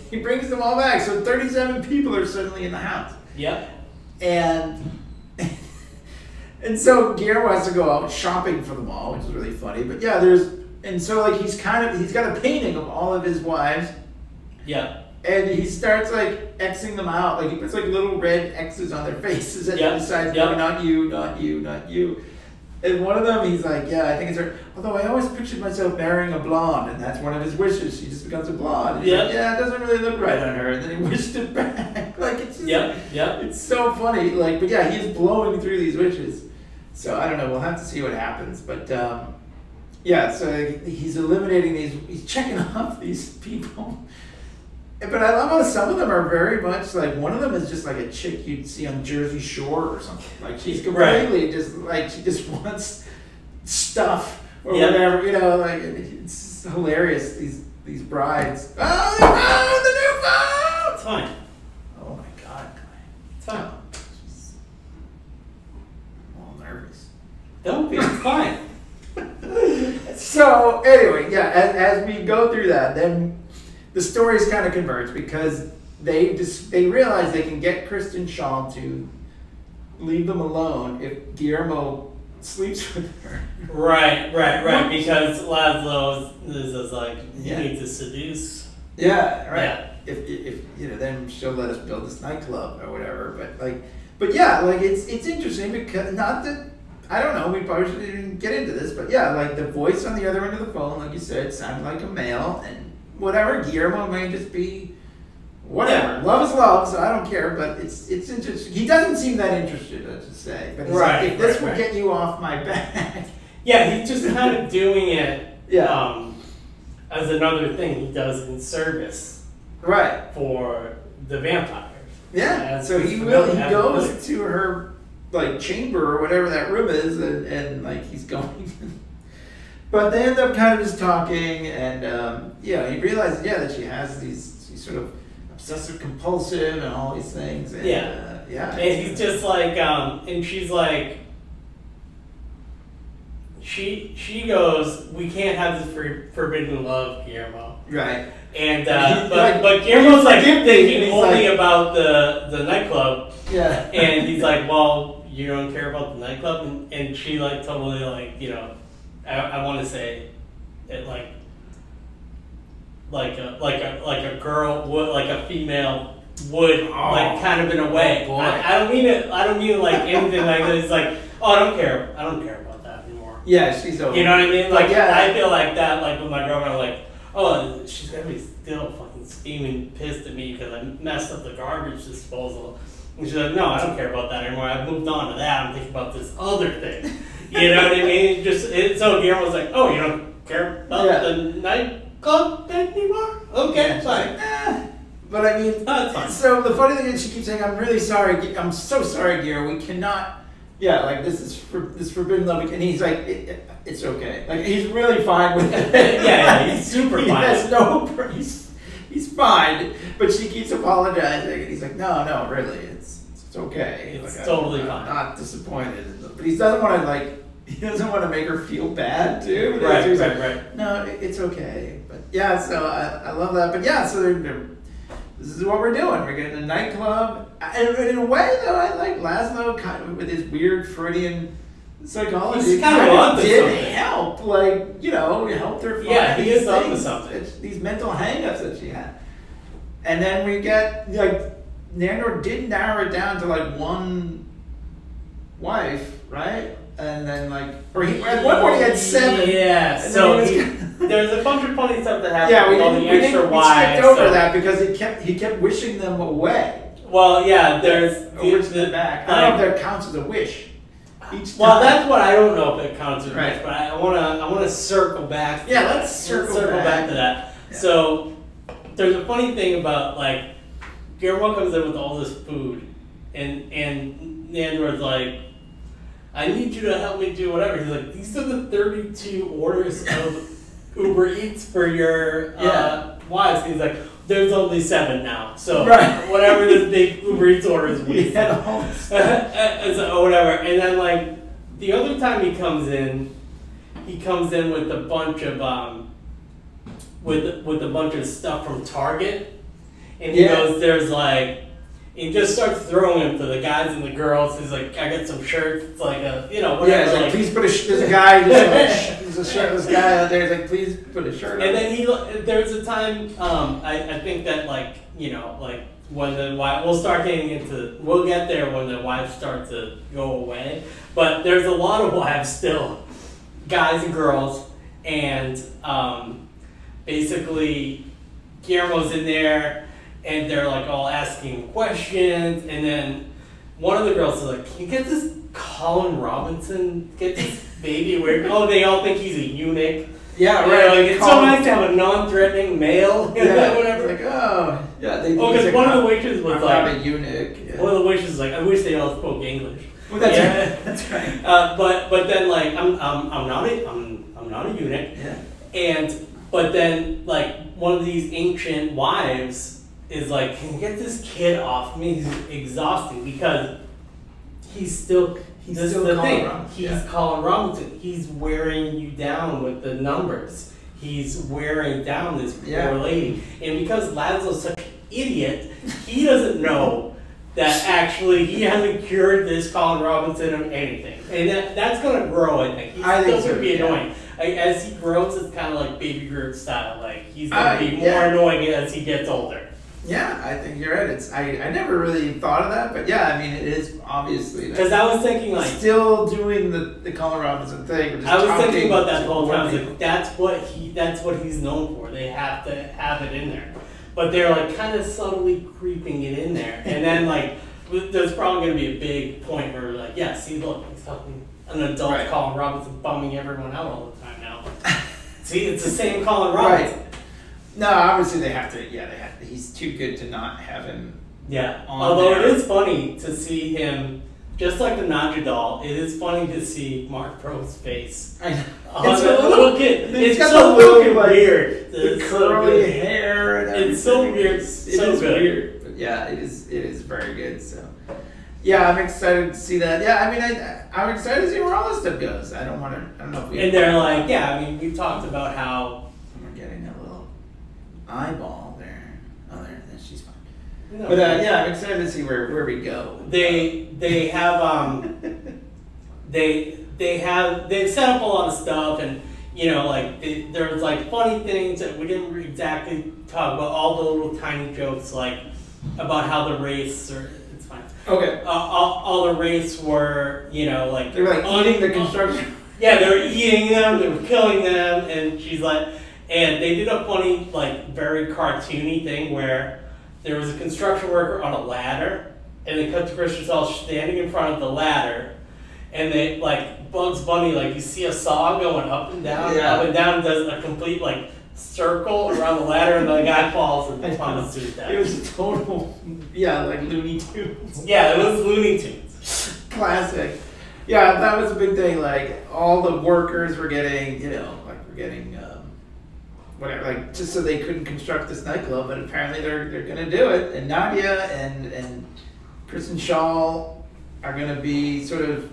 [SPEAKER 8] he brings them all back. So 37 people are suddenly in the house.
[SPEAKER 7] Yep.
[SPEAKER 8] And so Guillermo has to go out shopping for them all, which is really funny. But yeah, so like he's got a painting of all of his wives.
[SPEAKER 7] Yeah.
[SPEAKER 8] And he starts like Xing them out. Like he puts like little red X's on their faces and decides, no, not you, not you, not you. And one of them, he's like, yeah, I think it's her. Although I always pictured myself marrying a blonde, and that's one of his wishes. She just becomes a blonde. He's like, yeah, it doesn't really look right on her. And then he wished it back. Like it's just, it's so funny. Like, but yeah, he's blowing through these wishes. So I don't know. We'll have to see what happens. But yeah, so he's eliminating these. He's checking off these people. But I love how some of them are very much like, one of them is just like a chick you'd see on Jersey Shore or something. Like she's completely just like, she just wants stuff or whatever, you know, like it's hilarious, these brides. Oh, the new phone!
[SPEAKER 7] It's fine.
[SPEAKER 8] Oh my God.
[SPEAKER 7] It's fine.
[SPEAKER 8] I'm all nervous.
[SPEAKER 7] Don't be, it's fine.
[SPEAKER 8] So anyway, yeah, as we go through that, then the stories kind of converge because they realize they can get Kristen Schaal to leave them alone if Guillermo sleeps with her.
[SPEAKER 7] Right. Because Laszlo is like, you need to seduce.
[SPEAKER 8] Yeah, right.
[SPEAKER 7] Yeah.
[SPEAKER 8] If you know, then she'll let us build this nightclub or whatever. But yeah, like it's interesting because not that. I don't know, we probably shouldn't even get into this, but yeah, like the voice on the other end of the phone, like you said, sounded like a male, and whatever, Guillermo may just be whatever. Yeah. Love is love, so I don't care, but it's interesting. He doesn't seem that interested, let's just say. But he's like, if this will get you off my back.
[SPEAKER 7] Yeah, he's just kind of doing it as another thing he does in service.
[SPEAKER 8] Right.
[SPEAKER 7] For the vampires.
[SPEAKER 8] Yeah, so he goes to her like chamber or whatever that room is, and like he's going. But they end up kind of just talking, and he realizes that she has she's sort of obsessive compulsive and all these things. And, and
[SPEAKER 7] he's just like, and she's like, she goes, we can't have this forbidden love, Guillermo.
[SPEAKER 8] Right.
[SPEAKER 7] And but Guillermo's like thinking only about the nightclub.
[SPEAKER 8] Yeah.
[SPEAKER 7] And he's like, well, you don't care about the nightclub, and she like totally like, you know, I want to say it like a girl would, like a female would, like kind of in a way. I don't mean it. I don't mean like anything like that. It's like, oh, I don't care about that anymore.
[SPEAKER 8] Yeah, she's over.
[SPEAKER 7] You know what I mean? Like I feel like that. Like with my girlfriend, like, oh, she's gonna be still fucking steaming pissed at me because I messed up the garbage disposal. And she's like, no, I don't care about that anymore. I've moved on to that. I'm thinking about this other thing. You know what I mean? So Guillermo's like, oh, you don't care about the nightclub anymore? Okay, fine.
[SPEAKER 8] But I mean,
[SPEAKER 7] that's fine.
[SPEAKER 8] So the funny thing is, she keeps saying, "I'm really sorry. I'm so sorry, Guillermo. We cannot." Yeah, like this is forbidden love, and he's like, "It's okay." Like he's really fine with it.
[SPEAKER 7] yeah, he's super fine.
[SPEAKER 8] He has no. He's fine, but she keeps apologizing, and he's like, "No, really, it's okay.
[SPEAKER 7] It's
[SPEAKER 8] like,
[SPEAKER 7] totally
[SPEAKER 8] I'm
[SPEAKER 7] fine.
[SPEAKER 8] not disappointed." But he doesn't want to he doesn't want to make her feel bad too.
[SPEAKER 7] Right,
[SPEAKER 8] so he's
[SPEAKER 7] right.
[SPEAKER 8] No, it's okay. But yeah, so I love that. But yeah, so this is what we're doing. We're getting a nightclub. And in a way, though, I like Laszlo kind of with his weird Freudian psychology.
[SPEAKER 7] He's kind of onto
[SPEAKER 8] did
[SPEAKER 7] something.
[SPEAKER 8] help, helped her find
[SPEAKER 7] Yeah, he is onto
[SPEAKER 8] things,
[SPEAKER 7] something.
[SPEAKER 8] these mental hangups that she had. And then we get, Nandor did narrow it down to, one wife, right? And then, at one point he had 7.
[SPEAKER 7] Yeah, so there's a bunch of funny stuff that happened with all the extra
[SPEAKER 8] we
[SPEAKER 7] wives.
[SPEAKER 8] skipped over that because he kept wishing them away.
[SPEAKER 7] Well, yeah, there's
[SPEAKER 8] Wishing them back. I don't know if that counts as a wish.
[SPEAKER 7] Well, that's what I don't know if it counts as a
[SPEAKER 8] Right.
[SPEAKER 7] wish, but I wanna circle back.
[SPEAKER 8] Yeah,
[SPEAKER 7] that.
[SPEAKER 8] let's circle
[SPEAKER 7] back
[SPEAKER 8] back
[SPEAKER 7] to that.
[SPEAKER 8] Yeah.
[SPEAKER 7] So there's a funny thing about Guillermo comes in with all this food, and Nandor's like, I need you to help me do whatever. He's like, these are the 32 orders of Uber Eats for your wives. He's like, there's only 7 now. So whatever this big Uber Eats order is, we
[SPEAKER 8] had all this
[SPEAKER 7] so whatever. And then the other time he comes in with a bunch of with a bunch of stuff from Target, and he goes, there's he just starts throwing them to the guys and the girls. He's like, I got some shirts. It's whatever.
[SPEAKER 8] Yeah, he's like, please put there's a guy, there's a shirtless guy out there. He's like, please put a shirt on.
[SPEAKER 7] And then there's a time, I think that when the wife, we'll get there when the wives start to go away. But there's a lot of wives still, guys and girls, and basically Guillermo's in there. And they're all asking questions, and then one of the girls is like, "Can you get this Colin Robinson? Get this baby weird?" Oh, they all think he's a eunuch.
[SPEAKER 8] Yeah,
[SPEAKER 7] right. It's so nice to have a non-threatening male. Whatever.
[SPEAKER 8] It's yeah.
[SPEAKER 7] Because one of the waitresses was
[SPEAKER 8] a eunuch. Yeah.
[SPEAKER 7] One of the waitresses was like, "I wish they all spoke English."
[SPEAKER 8] Well, that's right. That's right.
[SPEAKER 7] But then I'm not a eunuch.
[SPEAKER 8] Yeah.
[SPEAKER 7] But then one of these ancient wives is like, can you get this kid off me? He's exhausting because he's still Colin Robinson. He's Colin Robinson. He's wearing you down with the numbers. He's wearing down this poor lady. And because Laszlo's such an idiot, he doesn't know that actually he hasn't cured this Colin Robinson of anything. And that's going to grow, I think. He's still going to be annoying. As he grows, it's kind of like Baby Groot style. He's going to be more annoying as he gets older.
[SPEAKER 8] Yeah, I think you're right. I never really thought of that, but yeah, I mean, it is obviously.
[SPEAKER 7] Because I was thinking
[SPEAKER 8] still doing the Colin Robinson thing.
[SPEAKER 7] I was thinking about that the whole time. That's what he's known for. They have to have it in there, but they're kind of subtly creeping it in there, and then there's probably going to be a big point where see, look, he's talking an adult Colin Robinson bumming everyone out all the time now. See, it's the same Colin Robinson.
[SPEAKER 8] Right. No, obviously they have to. Yeah, they have. He's too good to not have him.
[SPEAKER 7] Yeah. Although it is funny to see him, just like the Nadja doll. It is funny to see Mark Pro's face.
[SPEAKER 8] I know.
[SPEAKER 7] It's a little kid. It's so fucking weird.
[SPEAKER 8] The curly hair and everything.
[SPEAKER 7] It's so weird.
[SPEAKER 8] It is weird. But yeah, it is very good. So. Yeah, I'm excited to see that. Yeah, I mean, I'm excited to see where all this stuff goes. I don't know if we.
[SPEAKER 7] And they're I mean, we've talked about how.
[SPEAKER 8] Getting a little eyeball there. Oh, there, she's fine.
[SPEAKER 7] No,
[SPEAKER 8] but yeah, I'm excited to see where we go.
[SPEAKER 7] They have they've set up a lot of stuff, and there's funny things that we didn't exactly talk about. All the little tiny jokes about how the race it's fine.
[SPEAKER 8] Okay.
[SPEAKER 7] All the race were they were
[SPEAKER 8] eating the construction.
[SPEAKER 7] Yeah, they were eating them. They were killing them, and she's like. And they did a funny, like, very cartoony thing where there was a construction worker on a ladder, and they cut to Christian Shaw standing in front of the ladder, and they, like, Bugs Bunny, like, you see a saw going up and down, does a complete, like, circle around the ladder, and the guy falls and punches to his death.
[SPEAKER 8] It was a total, like Looney Tunes.
[SPEAKER 7] Yeah, it was Looney Tunes.
[SPEAKER 8] Classic. Yeah, that was a big thing. Like, all the workers were getting, whatever, like, just so they couldn't construct this nightclub, but apparently they're gonna do it. And Nadia and Kristen Shaw are gonna be sort of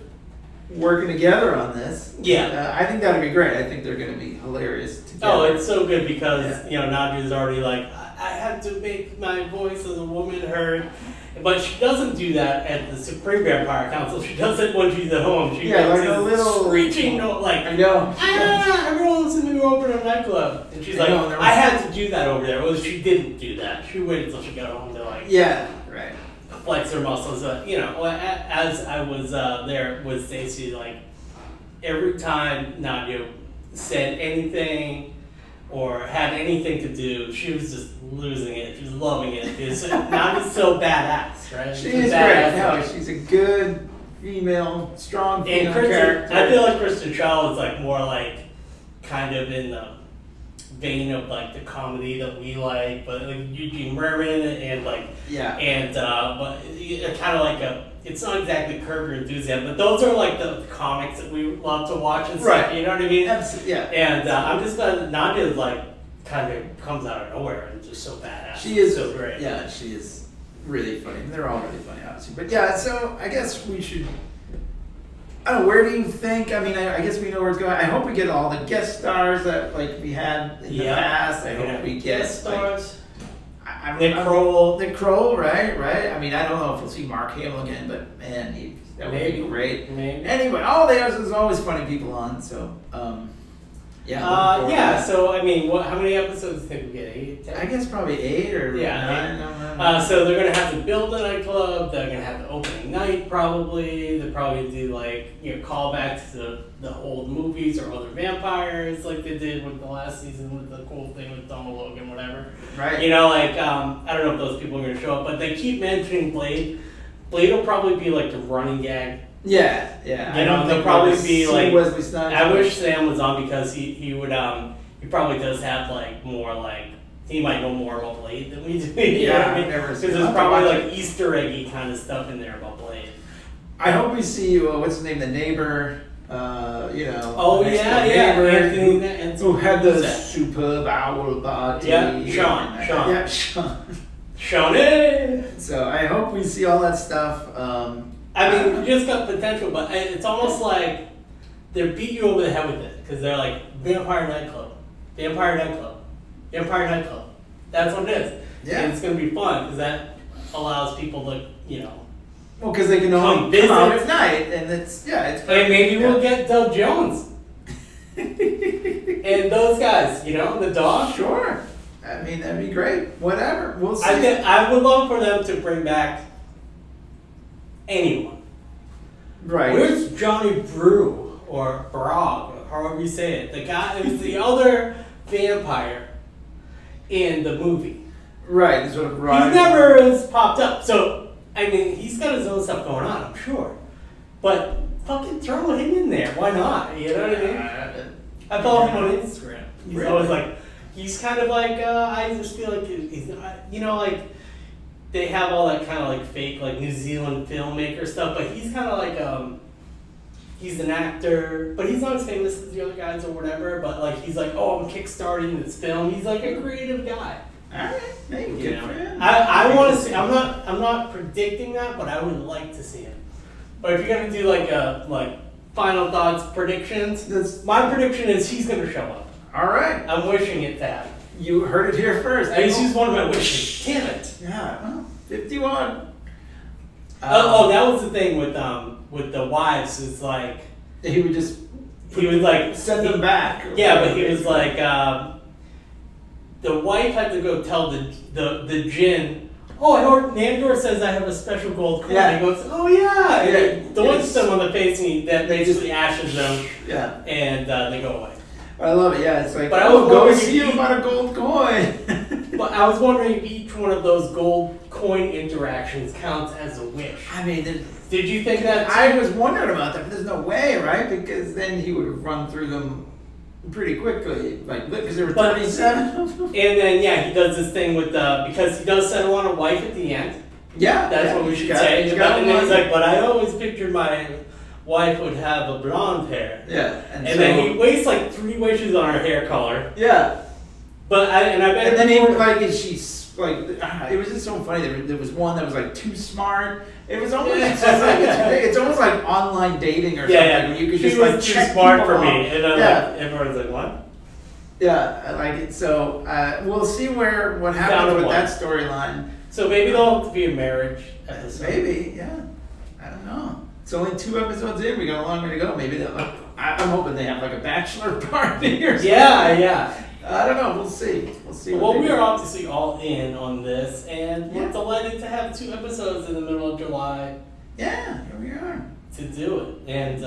[SPEAKER 8] working together on this.
[SPEAKER 7] Yeah.
[SPEAKER 8] I think that'd be great. I think they're gonna be hilarious together.
[SPEAKER 7] Oh, it's so good because, Nadia's already like, I had to make my voice as a woman heard. But she doesn't do that at the Supreme Vampire Council. She does it when she's at home. She
[SPEAKER 8] like a little
[SPEAKER 7] screeching, like,
[SPEAKER 8] I know.
[SPEAKER 7] Everyone listen to me open a nightclub. And she's like, I had to do that over there. Well, she didn't do that. She waited until she got home to, like,
[SPEAKER 8] right.
[SPEAKER 7] flex her muscles. As I was there with Stacey, like, every time Nadia said anything or had anything to do, she was just losing it. She was loving it. Nadia's so badass, right?
[SPEAKER 8] She is great. No, she's a good female, strong female character.
[SPEAKER 7] I feel like Kristen Shaw is like more like kind of in the vein of like the comedy that we like, but like Eugene Merman and like but kind of like it's not exactly Curb Your Enthusiasm, but those are like the comics that we love to watch and stuff. You know what I mean? And I'm just glad Nadia like kind of comes out of nowhere and just so badass.
[SPEAKER 8] She is
[SPEAKER 7] so great.
[SPEAKER 8] Yeah, she is really funny. They're all really funny, obviously. But yeah, so I guess we should. I don't know. Where do you think? I mean, I guess we know where it's going. I hope we get all the guest stars that like we had in the past. I hope we get
[SPEAKER 7] guest stars.
[SPEAKER 8] Nick Kroll, right? I mean, I don't know if we'll see Mark Hamill again, but man, that would be great.
[SPEAKER 7] Maybe.
[SPEAKER 8] Anyway, there's always funny people on, so
[SPEAKER 7] So I mean, how many episodes do you think we get? 8, 10?
[SPEAKER 8] I guess probably 8 or 9.
[SPEAKER 7] So they're gonna have to build a nightclub. They're gonna have the opening night probably. They'll probably do like callbacks to the old movies or other vampires, like they did with the last season with the cool thing with Donald Logan, whatever.
[SPEAKER 8] Right.
[SPEAKER 7] I don't know if those people are gonna show up, but they keep mentioning Blade. Blade will probably be like the running gag.
[SPEAKER 8] Yeah.
[SPEAKER 7] They'll probably be like.
[SPEAKER 8] Wesley Snipes.
[SPEAKER 7] I wish Sam was on because he would he probably does have like more like he might know more about Blade than we do. Because there's probably like Easter eggy kind of stuff in there about Blade.
[SPEAKER 8] I hope we see what's his name, the neighbor.
[SPEAKER 7] Anthony,
[SPEAKER 8] who had the superb owl body.
[SPEAKER 7] Yeah, Sean.
[SPEAKER 8] So I hope we see all that stuff.
[SPEAKER 7] I mean, you just got potential, but it's almost like they beat you over the head with it because they're like Vampire Nightclub. That's what it is. Yeah, and it's gonna be fun because that allows people to
[SPEAKER 8] Well, because they can only come out at night, and it's perfect.
[SPEAKER 7] And maybe we'll get Doug Jones and those guys, the dog.
[SPEAKER 8] Sure. I mean, that'd be great. Whatever. We'll see.
[SPEAKER 7] I would love for them to bring back anyone.
[SPEAKER 8] Right.
[SPEAKER 7] Where's Johnny Brew or Brog, or however you say it? The guy who's the other vampire in the movie.
[SPEAKER 8] Right. Sort of
[SPEAKER 7] He never has popped up. So, I mean, he's got his own stuff going on, I'm sure. But fucking throw him in there. Why not? You know what I mean? I follow him on Instagram. He's always like, he's kind of like, I just feel like he's, like, they have all that kind of like fake like New Zealand filmmaker stuff, but he's kind of like he's an actor, but he's not as famous as the other guys or whatever. But like he's like, I'm kickstarting this film. He's like a creative guy.
[SPEAKER 8] All right, maybe good for him.
[SPEAKER 7] I want to see. I'm not predicting that, but I would like to see him. But if you're gonna do like final thoughts, predictions, my prediction is he's gonna show up.
[SPEAKER 8] All right,
[SPEAKER 7] I'm wishing it to happen.
[SPEAKER 8] You heard it here first.
[SPEAKER 7] He's just one of my wishes. Damn it.
[SPEAKER 8] Yeah, well, 51.
[SPEAKER 7] That was the thing with the wives. It's like
[SPEAKER 8] he would
[SPEAKER 7] like
[SPEAKER 8] send them back.
[SPEAKER 7] Yeah, but he was like the wife had to go tell the djinn. Oh, I heard Nandor says I have a special gold coin. Yeah. He goes, oh yeah. And the one stung on the face and that basically ashes them.
[SPEAKER 8] Yeah.
[SPEAKER 7] And they go away.
[SPEAKER 8] I love it. Yeah, it's like,
[SPEAKER 7] But I was
[SPEAKER 8] go
[SPEAKER 7] wondering
[SPEAKER 8] see
[SPEAKER 7] if
[SPEAKER 8] about a gold coin.
[SPEAKER 7] But I was wondering if each one of those gold coin interactions counts as a wish.
[SPEAKER 8] I mean,
[SPEAKER 7] Did you think that too?
[SPEAKER 8] I was wondering about that, but there's no way, right? Because then he would have run through them pretty quickly, like because there were 37 of them.
[SPEAKER 7] And then he does this thing with because he does settle on a wife at the end.
[SPEAKER 8] Yeah,
[SPEAKER 7] That's what we should say. And then he's like, but I always pictured my wife would have a blonde hair.
[SPEAKER 8] Yeah,
[SPEAKER 7] and then he wastes like 3 wishes on her hair color.
[SPEAKER 8] Yeah.
[SPEAKER 7] But I bet.
[SPEAKER 8] And then he was like, is she like? It was just so funny. There was one that was like too smart. It was almost it's almost like online dating or something.
[SPEAKER 7] Yeah.
[SPEAKER 8] You could
[SPEAKER 7] she
[SPEAKER 8] just
[SPEAKER 7] was
[SPEAKER 8] like
[SPEAKER 7] too
[SPEAKER 8] check
[SPEAKER 7] smart
[SPEAKER 8] people
[SPEAKER 7] for me,
[SPEAKER 8] off.
[SPEAKER 7] and then like everyone's like, what?
[SPEAKER 8] Yeah, I like it. So we'll see what happens with that storyline.
[SPEAKER 7] So maybe there'll have to be a marriage episode.
[SPEAKER 8] Maybe, yeah. I don't know. It's only 2 episodes in. We got a long way to go. Maybe I'm hoping they have like a bachelor party or something.
[SPEAKER 7] Yeah.
[SPEAKER 8] I don't know. We'll see. We'll see.
[SPEAKER 7] Well, we are obviously all in on this, and we're delighted to have 2 episodes in the middle of July.
[SPEAKER 8] Yeah, here we are.
[SPEAKER 7] To do it. And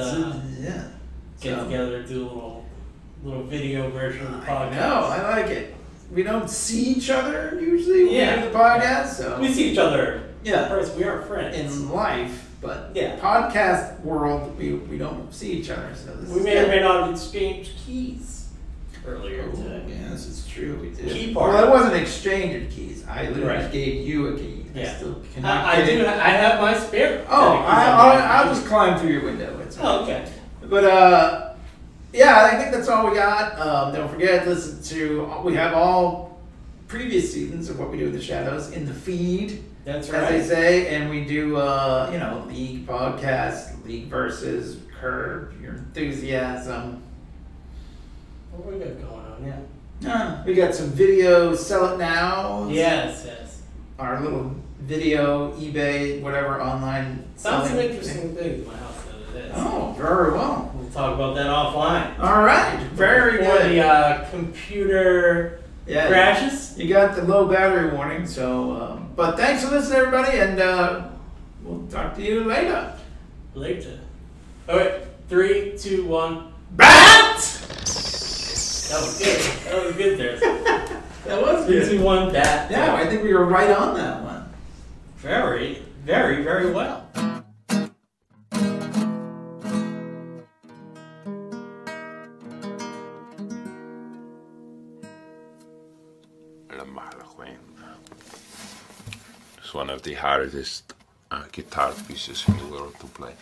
[SPEAKER 7] get
[SPEAKER 8] So,
[SPEAKER 7] together and do a little video version of the podcast.
[SPEAKER 8] No, I like it. We don't see each other usually when we do the podcast, so
[SPEAKER 7] we see each other.
[SPEAKER 8] Yeah.
[SPEAKER 7] First, we are friends
[SPEAKER 8] in life, but
[SPEAKER 7] Yeah.
[SPEAKER 8] podcast world, we don't see each other. So this
[SPEAKER 7] we
[SPEAKER 8] is
[SPEAKER 7] may
[SPEAKER 8] good.
[SPEAKER 7] or may not have exchanged keys earlier
[SPEAKER 8] Oh,
[SPEAKER 7] today.
[SPEAKER 8] yeah, this is true. We did.
[SPEAKER 7] Key part.
[SPEAKER 8] Well, it wasn't an exchange of keys. I literally
[SPEAKER 7] Right.
[SPEAKER 8] just gave you a key.
[SPEAKER 7] Yeah.
[SPEAKER 8] I still cannot
[SPEAKER 7] I
[SPEAKER 8] get
[SPEAKER 7] do.
[SPEAKER 8] it.
[SPEAKER 7] I have my spare.
[SPEAKER 8] Oh,
[SPEAKER 7] set of keys on my
[SPEAKER 8] I'll
[SPEAKER 7] computer.
[SPEAKER 8] just climb through your window. It's
[SPEAKER 7] Oh, okay.
[SPEAKER 8] But yeah, I think that's all we got. Don't forget, we have all previous seasons of What We Do in the Shadows in the feed.
[SPEAKER 7] That's
[SPEAKER 8] as
[SPEAKER 7] right.
[SPEAKER 8] they say, and we do League podcast, League versus Curb Your Enthusiasm.
[SPEAKER 7] What we got going on? Yeah.
[SPEAKER 8] We got some video sell it now.
[SPEAKER 7] Yes.
[SPEAKER 8] Our little video eBay whatever online.
[SPEAKER 7] Found some
[SPEAKER 8] selling
[SPEAKER 7] interesting things in my house the other day.
[SPEAKER 8] Oh, very well.
[SPEAKER 7] We'll talk about that offline.
[SPEAKER 8] All right, very
[SPEAKER 7] Before
[SPEAKER 8] good.
[SPEAKER 7] the computer crashes.
[SPEAKER 8] You got the low battery warning, so. But thanks for listening, everybody, and we'll talk to you later.
[SPEAKER 7] Later. All right, 3, 2, 1.
[SPEAKER 8] Bat!
[SPEAKER 7] That was good. That was good there.
[SPEAKER 8] That was
[SPEAKER 7] 3,
[SPEAKER 8] good.
[SPEAKER 7] 2, 1. Bat.
[SPEAKER 8] Yeah, I think we were right on that one.
[SPEAKER 7] Very, very, very well.
[SPEAKER 2] It's one of the hardest guitar pieces in the world to play.